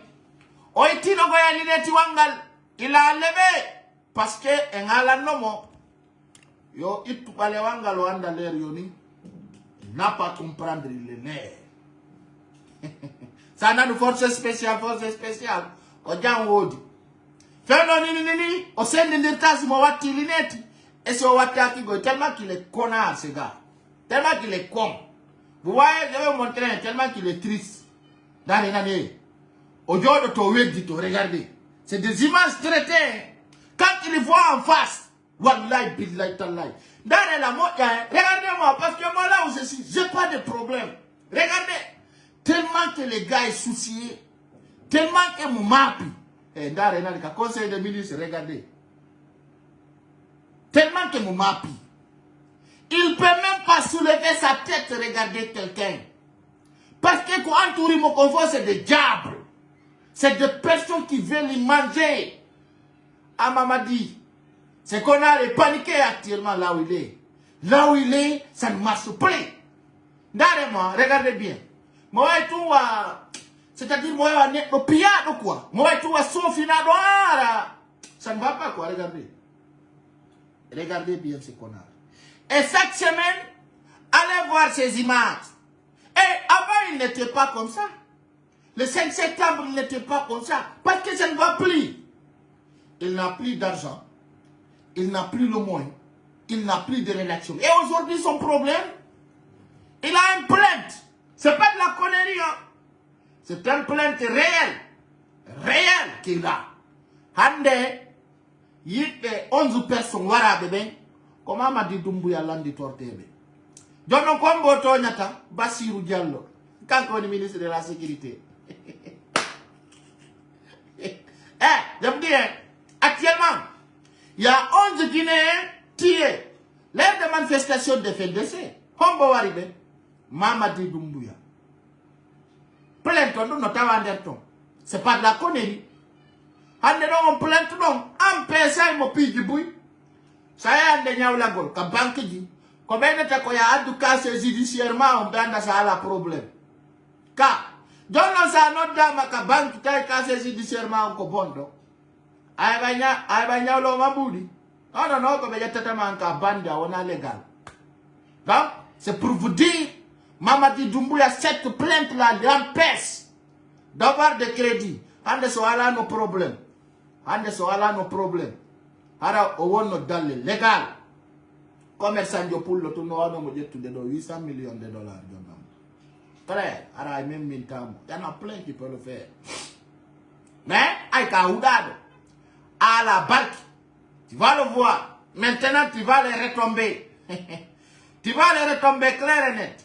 oitino goya lineti wangal. Il a levé. Parce que, en ala nomo. Yo, itu pale wangal wanda l'air yoni. Il n'a pas comprendre l'air. Ça n'a de force spéciale. Ojan wodi. Feno nini. O sende ndirtasi mo wati lineti. Et c'est au wataki go. Tellement qu'il est connard, ce gars. Tellement qu'il est con. Vous voyez, je vais vous montrer tellement qu'il est triste. Dans les années. Aujourd'hui, regardez. C'est des images traitées. Quand il voit en face. Wallahi, billahi, tallahi. Dans la regardez-moi, parce que moi là où je suis, j'ai pas de problème. Regardez. Tellement que les gars est soucié. Tellement que mon mapi. Et dans le conseil des ministres, regardez. Tellement que mon mapi. Il ne peut même pas soulever sa tête, regarder quelqu'un. Parce que quand Touri Mokonfo, c'est des diables. C'est des personnes qui veulent les manger. à Mamadi. C'est qu'on a les paniqué actuellement là où il est. Là où il est, ça ne marche plus. Moi, regardez bien. Moi, tout, c'est-à-dire, moi, au pillard ou quoi. Moi, tout, sauf une ça ne va pas, quoi, regardez. Regardez bien ce qu'on a. Et chaque semaine, allez voir ces images. Et avant, il n'était pas comme ça. Le 5 septembre, il n'était pas comme ça. Parce que ça ne va plus. Il n'a plus d'argent. Il n'a plus le moyen. Il n'a plus de relations. Et aujourd'hui, son problème, il a une plainte. C'est pas de la connerie. Hein. C'est une plainte réelle. Réelle qu'il a. Hande, il y a 11 personnes. Comment m'a dit Doumbouya Landi Tortebe? John Kombo Tonyata, Bassirou Diallo, quand on est ministre de la Sécurité. Je me dis, actuellement, il y a 11 Guinéens tués. L'heure de manifestation de FNDC. Kombo Waribe, Mamadi Doumbouya. Plainte, nous n'avons c'est pas de la connerie. On plainte, non. En PSA, il m'a pris du bruit. Ça y est, on a la gueule. Quand banque dit, combien de temps il y a du cas judiciairement, on a ça la problème. Car, dans notre dame, la banque qui a cas judiciairement, on comprend. Aïe, l'homme a bouli. Non, non, comme il y a tellement un bande, on a légal. Donc, c'est pour vous dire, Mamadi Doumbouya, cette plainte-là, l'empêche d'avoir des crédits. Ande so ala nos problèmes. Ande so ala nos problèmes. Ara owono dalle légal. Commerçant yo pour le tourno ano mo jetu de 800 millions de dollars. Très, ara même mintam. Il y en a plein qui peuvent le faire. Mais, aïka oudado. À la banque. Tu vas le voir. Maintenant, tu vas les retomber. Tu vas les retomber clair et net.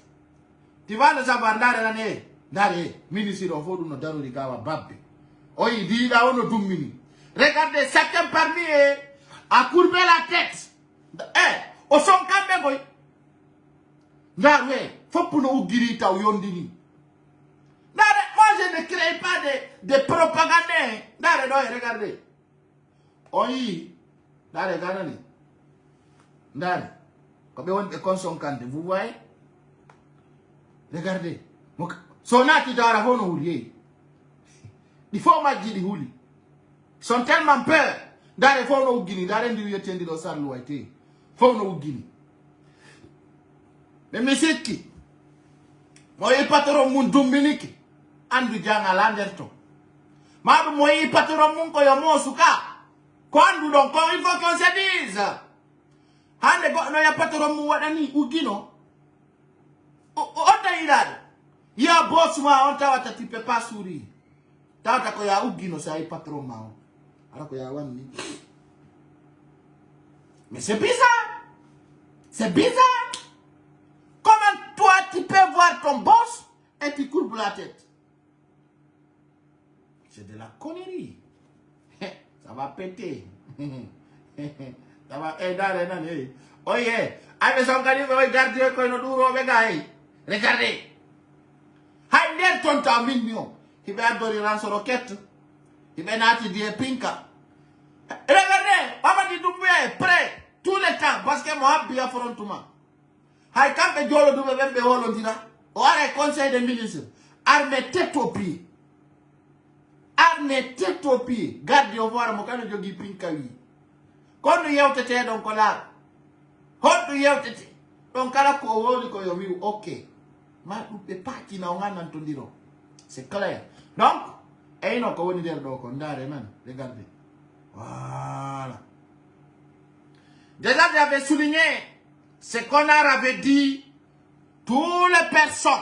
Tu vas les abandonner l'année. Dare, ministre of Fodu no daru rigawa babbe. Oyi di da ono dummini. Regardez, chacun parmi eux a courbé la tête. Au son kambe boy. Dare, faut pour nous guérir ta yondini. Dare, moi je ne crée pas de propagande. Dare, non, regardez. Oyi, dare, regardez. Dare, comme on est consommateur, vous voyez? Regardez. Sonati dara hono houlier. Il faut ma di houli. Ils sont tellement peur. Dare fono ugini, dare ndi yetendi do sarlu waite. Fono ugini. Mais monsieur qui? Moi patron mun dumbiniki. Andu janga landerto. Madu moi patron mun ko yo mosuka. Quand donc il faut qu'on se dise. Hande go no ya patron mun wadani ugino. Ota irado. Ya boss ma on tawata tu peux pas sourire. Tawata ko ya ugino ça est patron ma. Alors ko ya wani. Mais c'est bizarre. C'est bizarre. Comment toi tu peux voir ton boss et tu courbes la tête? C'est de la connerie. Ça va péter. Ça va aider. Oh yeah. Avec son gars, regardez quoi nous duro regardez. Haïder ton temps million. Il va adorer dans son roquette. Il va nati dire pinka. Regardez, Mamadi Doumbouya est prêt tout le temps parce que moi bien affrontement. Haï quand le diolo double même be holo dina. Ou alors conseil des ministres. Armée tête au pied. Armée tête au pied. Garde au voir mon canne jogi pinka oui. Quand nous y tete donc là. Quand nous y tete. Donc kala ko woli ko yo mi ok. Ma upe paki na ongana ntondiro. C'est clair. Donc, et non ko woni der do ko ndare nan. Regardez. Voilà. Déjà j'avais souligné ce qu'on avait dit. Toutes les personnes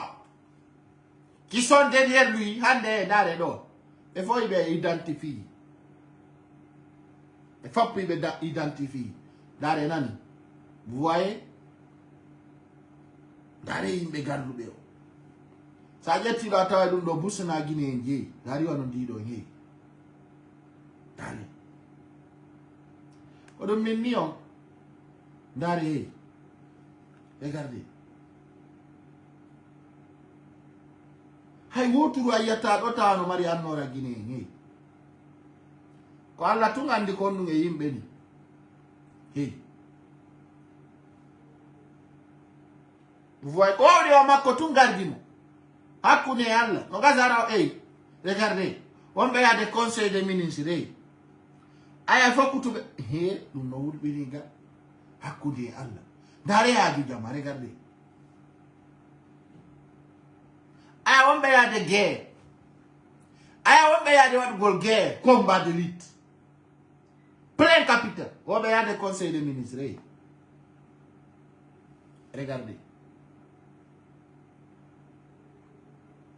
qui sont derrière lui, hande ndare do. Il faut identifier. Il faut identifier. Ndare nani. Vous voyez? Dare imbe gandu beo. Sa jetti ba tawa dum do busna Guinée nje. Dari wono ndido nyi. Dare. Odo minni on. Dare. Regardez. Hay woturu ayata do tawano mari annora Guinée nyi. ko alla tunga andi ko nunge yimbe ni hey vous voyez ko ri makko tungardimo hakune alla no gazara hey regardez on be ya des conseils des ministres aya fokutube he dum no wurbi ni ga hakune alla dare ya du jama regardez aya on be ya de guerre aya on be ya de wat gol guerre combat de lutte plein capital on be ya des conseils des ministres regardez.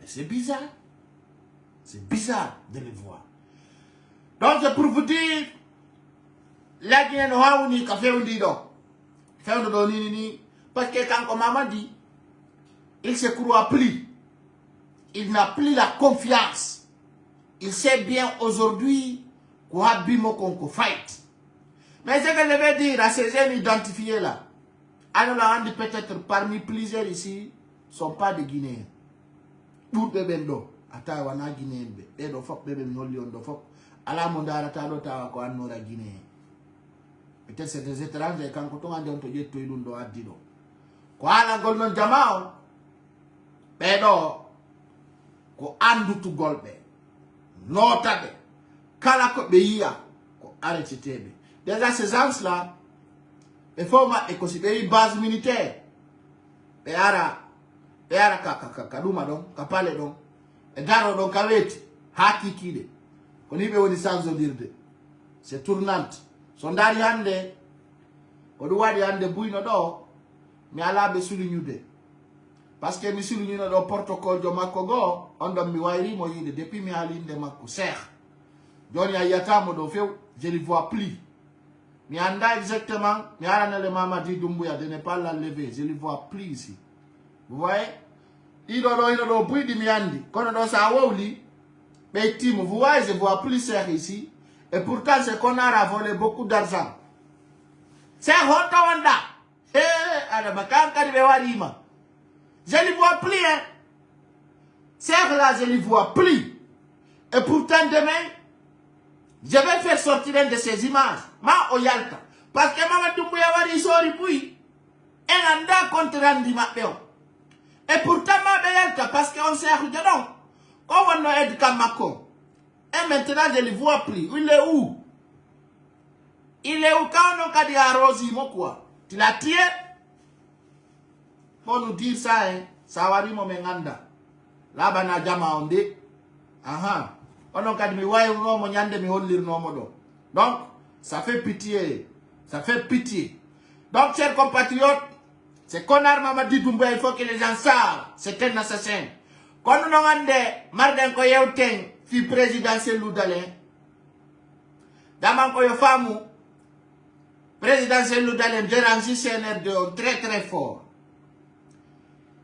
C'est bizarre. C'est bizarre de les voir. Donc c'est pour vous dire, la Guinée noire ni café on dit donc. Fait on donne ni parce que quand maman dit, il se croit plus. Il n'a plus la confiance. Il sait bien aujourd'hui quoi bimo qu'on fight. Mais ce que je veux dire à ces jeunes identifiés là, alors là on dit peut-être parmi plusieurs ici sont pas des Guinéens. Tout bébé do ata wana Guinée be do fok bébé ngoli on do fok ala mondara ta do ta ko anora Guinée peut-être c'est des étrangers quand on ande on to jetto idun do addido ko ala gol non jamao be do ko andu tu golbe notabe kala ko be yiya ko arrêté tebe déjà ces gens là il faut ma considérer base militaire be ara kaduma don kapale don e garo don kaweti haki kide koni be woni sanzo dirde c'est tournante sondari hande o do wadi hande buyno do mi ala be sulunyude parce que mi sulunyuno do protocole jo makko go on don mi wayri mo yide depuis mi alinde makko cheikh joni ayatamo do few je ne vois plus mi anda exactement mi ala ne le mamadi dumbuya de ne pas la lever je ne vois plus ici. Vous voyez? Il doit plus de miandi. Quand on a wawli, mais vous voyez, je vois plus cher ici. Et pourtant, c'est qu'on a volé beaucoup d'argent. C'est honte wanda. Je ne vois plus, hein. C'est là, je ne vois plus. Et pourtant, demain, je vais faire sortir une de ces images. Ma oyalta. Parce que maman Doumbouya wari sori puis. Et anda contre Randi Mapeo. Et pourtant, ma belle, parce qu'on s'est arrêté donc. On a aidé Kamako. Et maintenant, je ne le vois plus. Il est où? Il est où quand on a dit à Rosie, quoi? Tu l'as tué? Pour nous dire ça, hein? Ça va dire mon menganda. Là-bas, na jama onde. Aha. On a dit, mais ouais, on a dit, mais on lire non modo. Donc, ça fait pitié. Ça fait pitié. Donc, chers compatriotes, c'est Konar Mamadi Doumbouya, il faut que les gens savent. C'est un assassin. Quand nous avons dit, Marden Koyeouten, fille présidentielle Loudalen, Daman Koyo Famou, présidentielle Loudalen, dérange CNRD très très fort.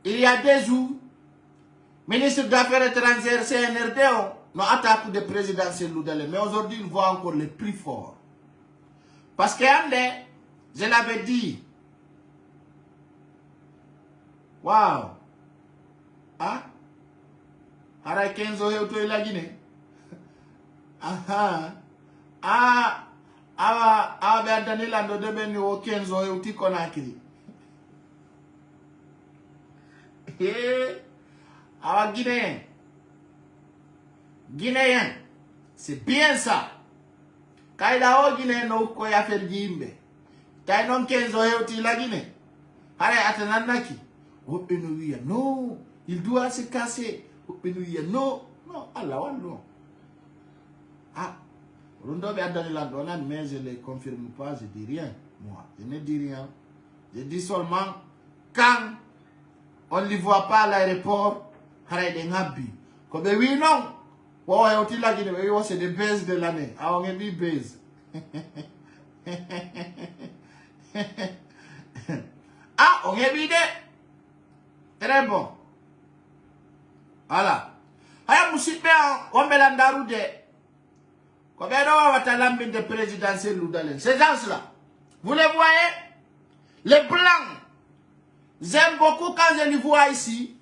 Il y a des jours, ministre d'Affaires étrangères CNRD ont attaqué de présidentielle Loudalen. Mais aujourd'hui, ils voient encore les plus forts. Parce que, je l'avais dit, wow. Ah? Ara Kenzo heuto ila Guinée. Aha. Ah. Awa be Danila ndo debe ni o Kenzo heuti Conakry. Awa Guinéen. Guinéen. C'est bien ça. Kaida o Guinéen no ko ya fer jimbe. Tay non Kenzo heuti ila Guinée. Ara atananaki. Non, il doit se casser. Non, non, Allah, non. Ah, mais je ne le confirme pas, je dis rien. Moi, je ne dis rien. Je dis seulement, quand on ne le voit pas à l'aéroport, comme oui, non. C'est des baises de l'année. Ah, on a dit baises. Ah, on a dit très bon. Voilà. Aya musipe on melandaru de. Kobero watalambi de présidentiel Loudalen. Ces gens-là, vous les voyez? Les blancs. J'aime beaucoup quand je les vois ici.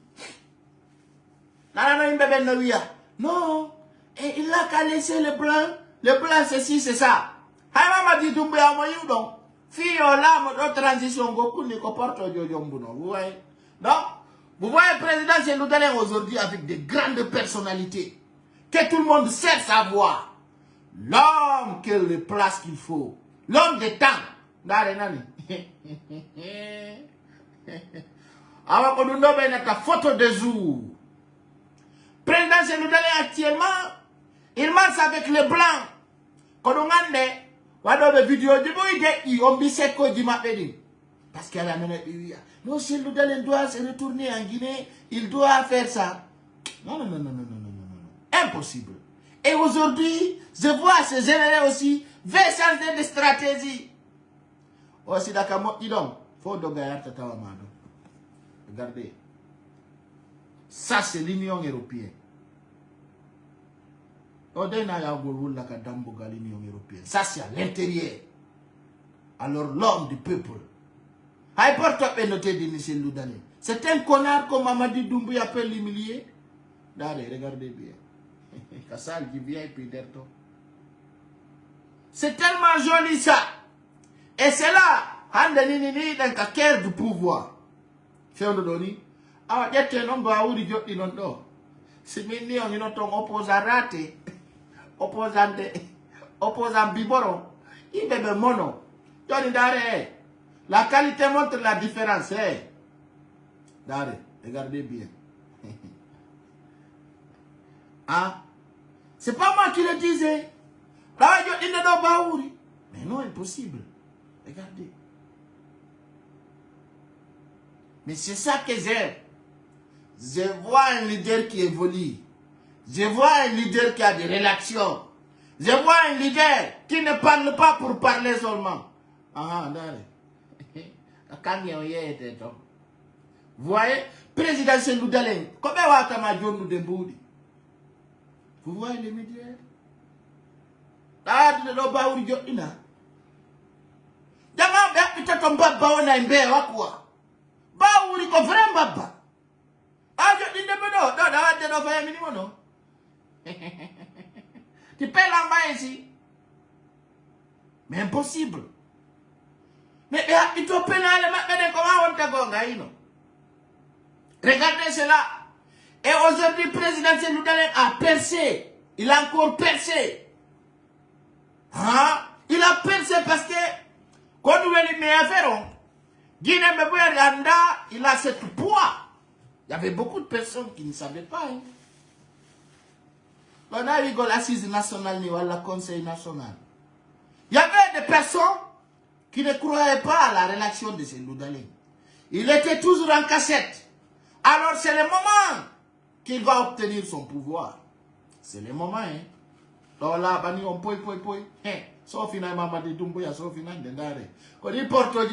Non, et il a qu'à laisser les blancs Le plan, c'est ci, c'est ça. Haïma dit Doumbouya Moyou, donc. Fille, là, mon transition, beaucoup ne comporte Djojombuno. Vous voyez? Donc, vous voyez le président Cellou Dalein aujourd'hui avec des grandes personnalités. Que tout le monde sait savoir. L'homme qui le place qu'il faut. L'homme des temps. Dare nani. Avant qu'on nous donne ta photo de jour. Président Cellou Dalein actuellement, il marche avec les blancs. Quand on a des vidéos, parce qu'elle a mené. Non, Cellou Dalein doit se retourner en Guinée, il doit faire ça. Non. Impossible. Et aujourd'hui, je vois ces généraux aussi veulent changer de stratégie. Aussi, d'accord, dis donc, faut dogayer tatawa mado. Regardez. Ça, c'est l'Union européenne. Ça, c'est à l'intérieur. Alors, l'homme du peuple. C'est un connard comme Mamadi Doumbouya peut l'humilier. Regardez bien. Kassal qui vient et puis derrière. C'est tellement joli ça. Et c'est là, Handanini dans le cœur du pouvoir. C'est un doni. Ah, il y a un homme qui a dit non. C'est mignon, il y a un opposant raté. Opposant biberon. Il bébé mono. La qualité montre la différence. Regardez bien. Ah, c'est pas moi qui le disais. Mais non, impossible. Regardez. Mais c'est ça que j'aime. Je vois un leader qui évolue. Je vois un leader qui a des relations. Je vois un leader qui ne parle pas pour parler seulement. Ah, vous voyez, président Cellou Dalein, vous voyez les médias? Ah, tu ne dois pas ouvrir le journal. D'abord, peut-être qu'on va pas en aimer, quoi. Bah, ou il faut vraiment pas. Ah, je dis non, faire un minimum, non. Tu peux l'envoyer ici. Mais impossible. Mais il faut payer le comment on t'a gagné. Regardez cela. Et aujourd'hui, le président Cellou Dalein a percé. Il a encore percé. Hein? Il a percé parce que, quand nous venons à faire, Guinée, il a ce poids. Il y avait beaucoup de personnes qui ne savaient pas. Hein. On a eu l'assise nationale ou le conseil national. Il y avait des personnes qui ne croyaient pas à la relation de Cellou Dalein. Il était toujours en cachette. Alors c'est le moment qu'il va obtenir son pouvoir. C'est le moment, hein. Donc là, on peut. Sauf finalement, Mamadi Doumbouya, sauf finalement, quand il porte au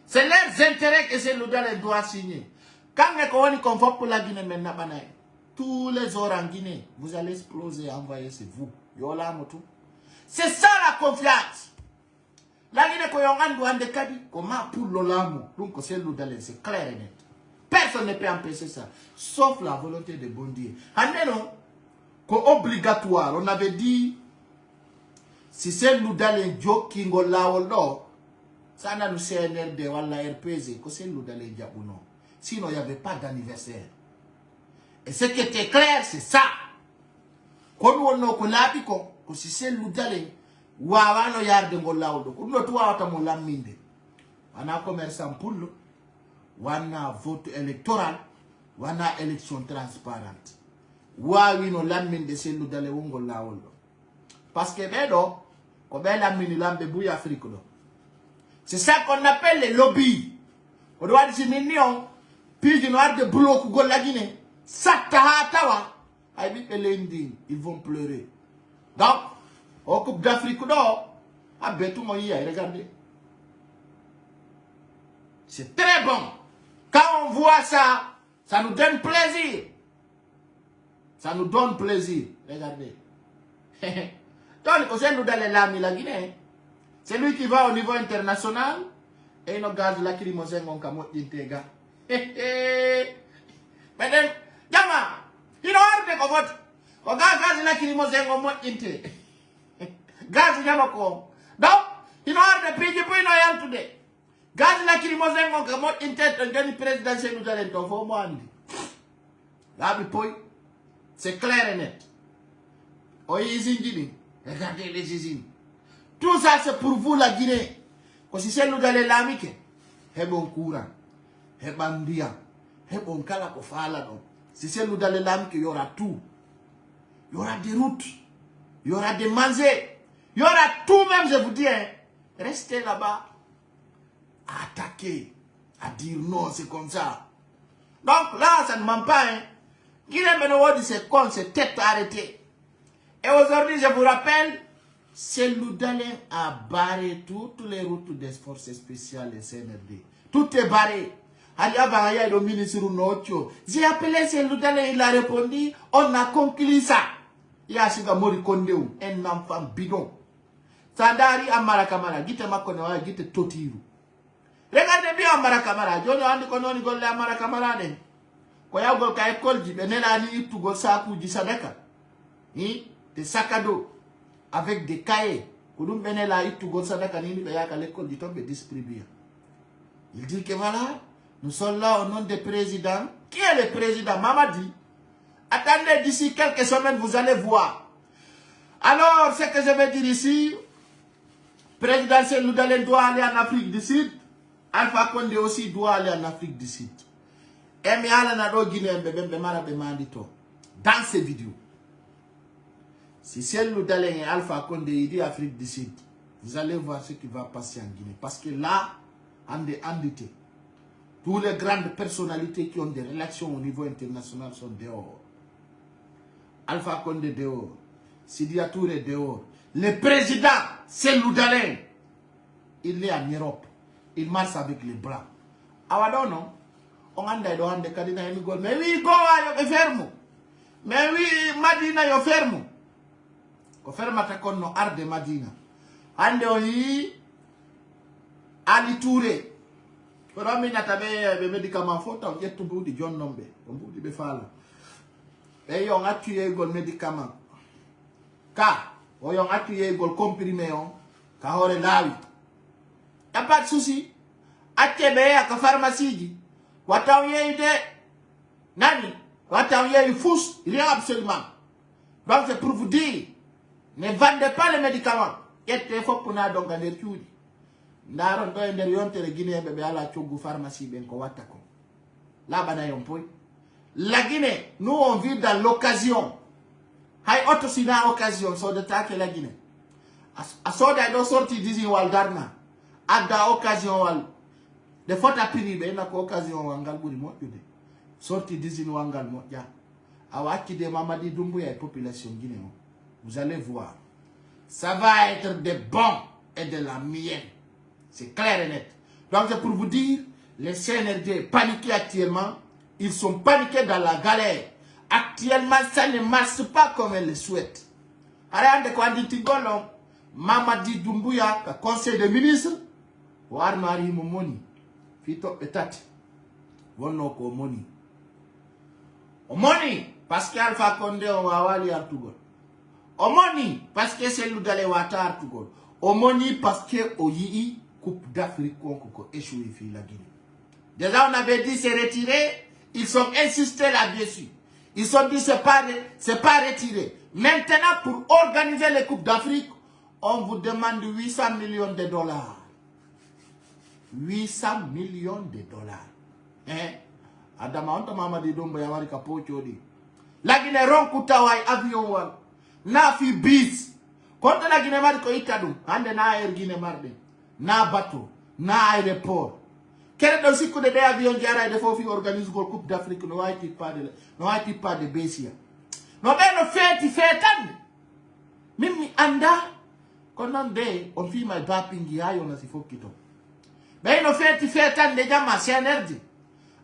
c'est leurs intérêts que Cellou Dalein doit signer. Quand on est conforme pour la Guinée maintenant, tous les autres en Guinée, vous allez exploser, envoyer, c'est vous. C'est ça la confiance. La Guinée, quand on a des comment pour l'olamo, donc Cellou Dalein, c'est clair et net. Personne ne peut empêcher ça, sauf la volonté de bon Dieu. Obligatoire, on avait dit, si Cellou Dalein joking au laolo, ça n'a nous CNRD ou la RPZ, que Cellou Dalein diabouno. Sinon, il n'y avait pas d'anniversaire. Et ce qui était clair, c'est ça. Quand on a dit que si Cellou Dalein, ou avant de yarder mon laolo, on a tout à mon minde. On a commerçant pour le, on a vote électoral, on a élection transparente. Oui, no lamine de Cellou Dalein wongo laolo. Parce que bedo, comme la mine lambe bouille Afrique. C'est ça qu'on appelle les lobbies. On doit dire mignon, puis du noir de bloc ou la Guinée. Sata tawa, ils vont pleurer. Donc, au Coupe d'Afrique, regardez. C'est très bon. Quand on voit ça, ça nous donne plaisir. Ça nous donne plaisir. Regardez. Donc, Cellou Dalein l'ami la Guinée. C'est lui qui va au niveau international. Et il gaz lacrymogène on kamot intégral. Mais Yama, il a arrêté comme votre. On gaz lacrymogène on mot inté. gaz nyamako donc ino arde piji po ino yan today gaz la lacrymogène mo ka mot intent ngani présidentiel nous allons to fo mo andi labi poy c'est clair et net o izindini regardez les usines tout ça c'est pour vous la Guinée ko si c'est nous allons l'amike hebon courant heban ndia hebon kala ko fala do si c'est nous allons l'amike il y aura tout. Il y aura des routes, il y aura des manger, il y aura tout même, je vous dis. Hein. Restez là-bas, à attaquer, à dire non, c'est comme ça. Donc là, ça ne ment pas. Hein. Guinée-Bénéo dit c'est con, c'est tête arrêtée. Et aujourd'hui, je vous rappelle, c'est Loudalen a barré toutes les routes des forces spéciales et CNRD. Tout est barré. Le ministre Nocho. J'ai appelé c'est Loudalen, il a répondu, on a conclu ça. Il y a un enfant bidon. Sandari Amara Kamara, Gite Makonawa, Gite Totiru. Regardez bien Amara Kamara, Jono Andi Kononi Gole Amara Kamara. Koya Gol Ka école, Benela ni tu go saku di sadaka. Ni des sacs à dos avec des cahiers. Koudoum Benela tu go sadaka ni Bayaka l'école du tombe distribué. Il dit que voilà, nous sommes là au nom des présidents. Qui est le président? Mamadi. Attendez, d'ici quelques semaines, vous allez voir. Alors, ce que je vais dire ici, présidentiel Loudalen doit aller en Afrique du Sud. Alpha Condé aussi doit aller en Afrique du Sud. Et dans ces vidéos, si c'est Loudalen et Alpha Condé, il dit Afrique du Sud, vous allez voir ce qui va passer en Guinée. Parce que là, en endetté, toutes les grandes personnalités qui ont des relations au niveau international sont dehors. Alpha Condé dehors, Sidia Touré dehors. Le président, c'est Loudalen. Il est en Europe. Il marche avec les blancs. Awadon, non? On a des doigts de Kadina et Migol. Mais oui, go à ferme. Mais oui, Madina, yo ferme. Ko ferme ta konno arde Madina. Ande oyi Ali Touré. Ko rami na tabe be médicament faut on jettu budi John Nombe. On budi be fala. Et on a tué le médicament. Car, on a tué le comprimé. Car on est là. Il n'y a pas de souci. A tebe à la pharmacie. Wata y de nani. Wata y fous. Rien absolument. Donc c'est pour vous dire. Ne vendez pas les médicaments. Et il faut qu'on a donc un étude. Ndaron do ender yonte le Guinée bebe ala chogu pharmacie ben ko watako. Là bana yon point. La Guinée, nous on vit dans l'occasion. Hay auto sina occasion so de take la Guinée. A so da do sorti disi wal darna. Ada occasion wal. De fota piribe na ko occasion wangal buri mo yude. Sorti disi wangal mo ya. Awaki de Mamadi Doumbouya et population guinéenne. Vous allez voir. Ça va être des bons et de la mienne. C'est clair et net. Donc c'est pour vous dire, les CNRD paniqués actuellement. Ils sont paniqués dans la galère. Actuellement, ça ne marche pas comme ils le souhaitent. Alors, de quoi dit Mamadi Doumbouya, conseil des ministres, Warmari Momoni, Fito Etati, Wonoko Moni. Omoni, parce qu'Alpha Condé on va aller à Tougol. Omoni, parce que c'est Loudalen Wata à Tougol. Omoni, parce que Oyi, Coupe d'Afrique, on a échoué la Guinée. Déjà, on avait dit c'est retiré. Ils sont insistés là-dessus. Ils sont dit c'est pas retiré. Maintenant, pour organiser les Coupes d'Afrique, on vous demande 800 millions de dollars. 800 millions de dollars. Hein? Adama, on t'a mamadi dombo ya wari kapocho di. La Guinée ronkutawai avion wal. Na fi bis. Quand la Guinée mardi ko itadum. Ande na air Guinée mardi. Na bateau. Na aéroport. Quel est aussi que des avions qui arrivent de organiser la Coupe d'Afrique, ne va-t-il pas de Bessia? Non, mais on fait tant. Même anda, quand on dit, on fait ma bapingi, on a si faut qu'il tombe. Mais on fait tant déjà ma CNRD.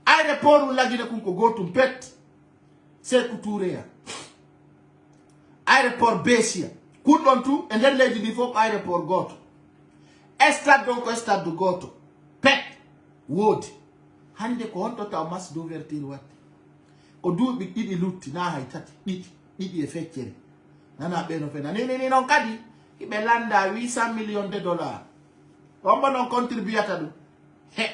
Aéroport où la Guinée qu'on go to pet, c'est couturea. Aéroport Bessia. Could on tout, and then lady before aéroport Goto. Estade donc estade de Goto. Pet. Wood. Hande ko honto ta mas d'ouverture wat. Ko duubi didi lutti na hay tati didi e feccere. Nana be no fe na ni non kadi ibe landa 800 millions de dollars wamba non contribuata du he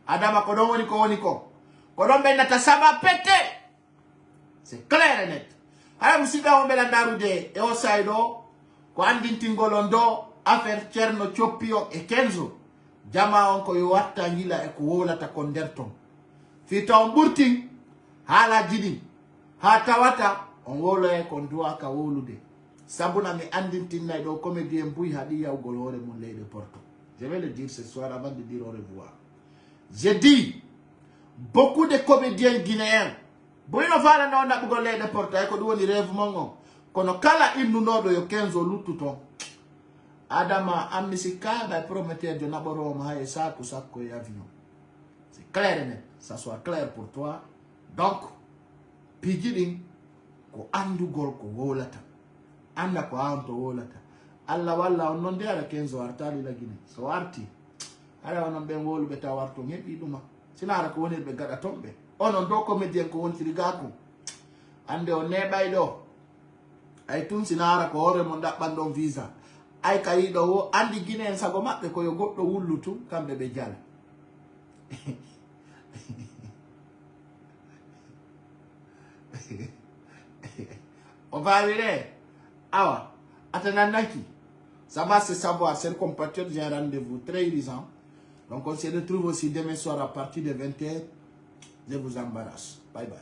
adama ko don woni ko don be nata saba pete c'est clair et net ala musiba wombe landaru de e o saydo ko andintingolondo affaire Cerno Coppio e Kenzo jama on ko yo watta ngila e ko wolata ko nder ton fi taw burti hala jidi ha tawata on wolo e ko duwa ka wolude sabuna mi andintinay do comédien buy hadi yawgol hore mon leyde Porto. Je vais le dire ce soir avant de dire au revoir. J'ai dit beaucoup de comédiens guinéens boyno fala no nabugol leyde Porto e ko duwoni rêve mongo kono kala innu nodo yo Kenzo luttuto Adama amnisika ba prometteur de naboro ma e saku sakko e avion. C'est clair et net, ça soit clair pour toi. Donc pigidin ko andugol ko wolata anda ko anto wolata alla walla on non dera Kenzo artali la Guinée so arti ala onon ben wolu beta warto hebi duma sinara ko woni be gada tombe onon do comédien ko wonti rigako ande o nebay do ay tun sinara ko hore mon dabbandon visa ay kayido wo andi Guinée en sago mabbe ko yo goddo wullutu kambe be jala on va aller awa atananaki ça va se savoir c'est compatriote. J'ai un rendez-vous très irrisant donc on se retrouve aussi demain soir à partir de 20h. Je vous embarrasse, bye bye.